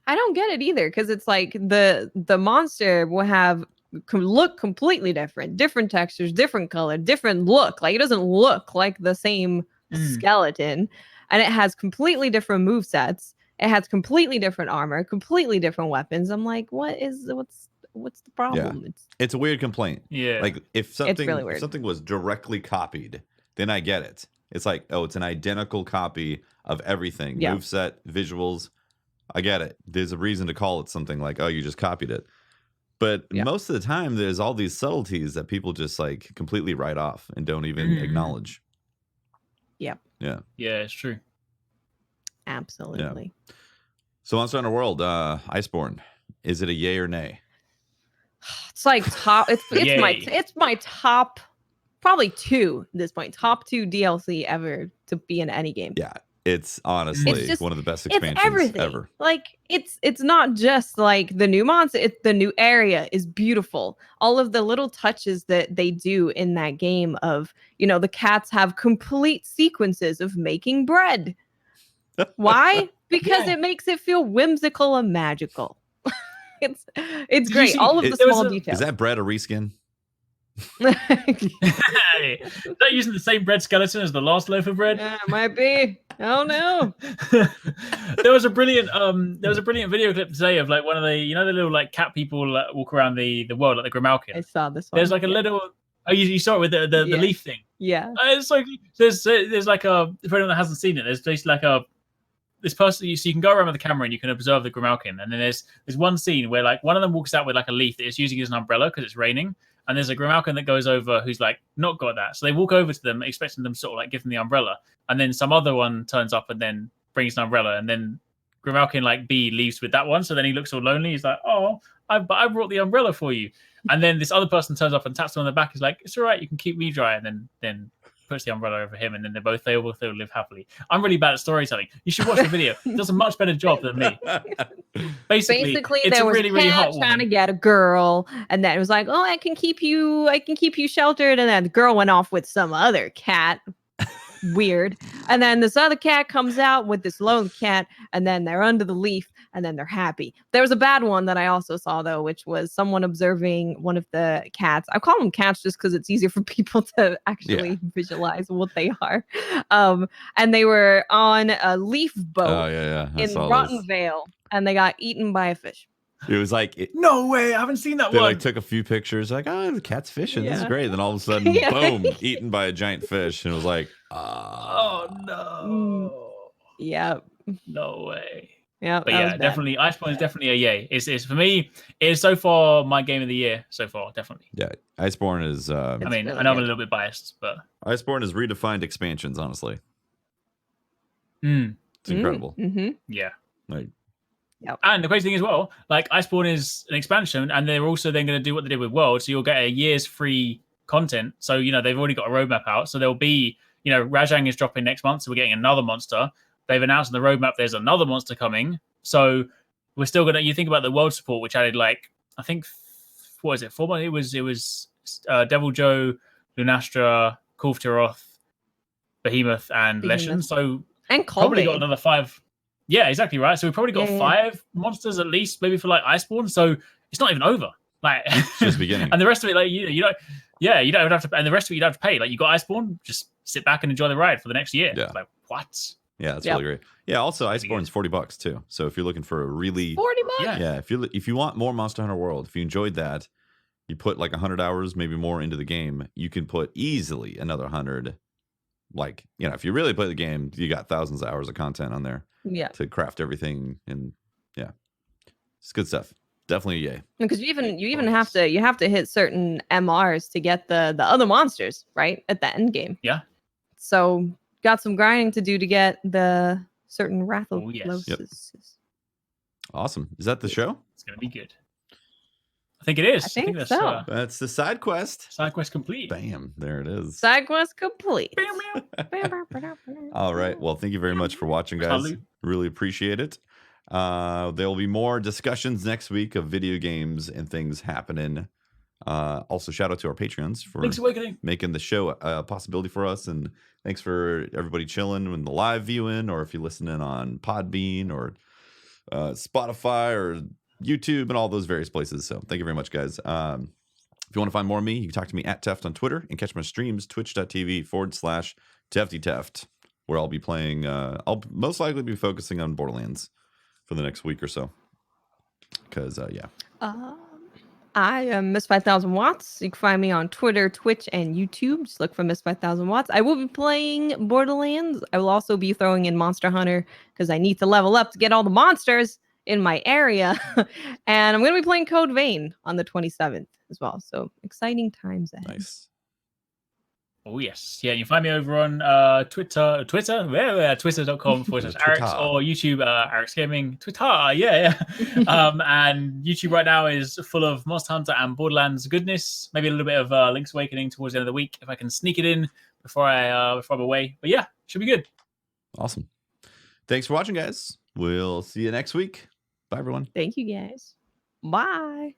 I don't get it either, because it's the monster will look completely different textures, different color, different look. It doesn't look like the same skeleton, and it has completely different movesets. It has completely different armor, completely different weapons. I'm like, what's the problem? Yeah. It's a weird complaint. Yeah, if something really weird. If something was directly copied, then I get it. It's it's an identical copy of everything. Yeah. Moveset, visuals. I get it. There's a reason to call it something oh, you just copied it. But most of the time, there's all these subtleties that people just completely write off and don't even acknowledge. Yeah. Yeah. Yeah, it's true. Absolutely. Yeah. So Monster Hunter World, Iceborne, is it a yay or nay? It's top. It's my top, probably 2 at this point. Top 2 DLC ever to be in any game. Yeah. It's honestly one of the best expansions ever. It's not just the new monster. It's the new area is beautiful. All of the little touches that they do in that game of, the cats have complete sequences of making bread. Why? Because it makes it feel whimsical and magical. It's great. All of the small details. Is that bread a reskin? Hey, is that using the same bread skeleton as the last loaf of bread? Yeah, might be. Oh no. There was a brilliant video clip today of one of the the little cat people that walk around the world, like the Grimalkin. I saw this one. There's a little you saw it with the leaf thing. Yeah. It's there's a, for anyone that hasn't seen it, there's basically this person, so you can go around with the camera and you can observe the Grimalkin, and then there's one scene where one of them walks out with a leaf that is using as an umbrella because it's raining, and there's a Grimalkin that goes over who's like not got that. So they walk over to them, expecting them sort of like give them the umbrella, and then some other one turns up and then brings an umbrella, and then Grimalkin like B leaves with that one. So then he looks all lonely. He's like, "Oh, I brought the umbrella for you." And then this other person turns up and taps him on the back. He's like, "It's all right, you can keep me dry." And then puts the umbrella over him, and then they both live happily. I'm really bad at storytelling. You should watch the video. It does a much better job than me. Basically it's there a was really, a really cat hot trying to woman. get a girl, and then it was like, "Oh, I can keep you sheltered," and then the girl went off with some other cat. Weird. And then this other cat comes out with this lone cat, and then they're under the leaf, and then they're happy. There was a bad one that I also saw though, which was someone observing one of the cats. I call them cats just because it's easier for people to actually visualize what they are. And they were on a leaf boat in Rottenvale, and they got eaten by a fish. It was like no way, I haven't seen that they one. Like took a few pictures, like, "Oh, the cat's fishing. This is great." Then all of a sudden, boom, eaten by a giant fish, and it was like, oh no. Yep. No way. Yeah, but yeah, definitely Iceborne is definitely a yay. It's for me, it is so far my game of the year so far, definitely. Yeah, Iceborne is I mean, really I know I'm a little bit biased, but Iceborne has redefined expansions, honestly. It's incredible. Yeah. Like, yep. And the crazy thing as well, like Iceborne is an expansion, and they're also then going to do what they did with World, so you'll get a year's free content. So they've already got a roadmap out, so there'll be Rajang is dropping next month, so we're getting another monster. They've announced on the roadmap there's another monster coming, so we're still gonna. You think about the World support, which added like I think what is it? 4 months. It was Devil Joe, Lunastra, Kulftiroth, Behemoth, and Leshen. So and probably got another 5. Yeah, exactly right. So we probably got 5 monsters at least, maybe for like Iceborne. So it's not even over. Like it's just beginning. And the rest of it, like you don't. Yeah, you don't have to. And the rest of it, you don't have to pay. Like you got Iceborne, just sit back and enjoy the ride for the next year. Yeah. Like what? Yeah, that's really great. Yeah, also Iceborne's $40 too. So if you're looking for a really $40, yeah, if you want more Monster Hunter World, if you enjoyed that, you put like 100 hours, maybe more into the game. You can put easily another 100. Like if you really play the game, you got thousands of hours of content on there. Yeah. To craft everything, and it's good stuff. Definitely a yay. Because you even have to hit certain MRs to get the other monsters right at the end game. Yeah. So got some grinding to do to get the certain Rathalos. Oh, yes. Yep. Awesome. Is that the show? It's gonna be good. I think it is. I think that's so. That's the side quest. Side quest complete. Bam. There it is. Side quest complete. All right. Well, thank you very much for watching, guys. Really appreciate it. There will be more discussions next week of video games and things happening. Also, shout out to our Patreons for making the show a possibility for us. And thanks for everybody chilling in the live viewing, or if you listen in on Podbean or Spotify or YouTube and all those various places. So thank you very much, guys. If you want to find more of me, you can talk to me at Teft on Twitter and catch my streams, twitch.tv/TeftyTeft, where I'll be playing. I'll most likely be focusing on Borderlands for the next week or so. Because, I am Miss 5000 Watts. You can find me on Twitter, Twitch, and YouTube. Just look for Miss 5000 Watts. I will be playing Borderlands. I will also be throwing in Monster Hunter because I need to level up to get all the monsters in my area. And I'm going to be playing Code Vein on the 27th as well. So exciting times ahead. Nice. Oh, yes. Yeah, you can find me over on Twitter, twitter.com/Arix, or YouTube, Arix Gaming. Twitter, and YouTube right now is full of Monster Hunter and Borderlands goodness. Maybe a little bit of Link's Awakening towards the end of the week if I can sneak it in before I'm away. But yeah, should be good. Awesome. Thanks for watching, guys. We'll see you next week. Bye, everyone. Thank you, guys. Bye.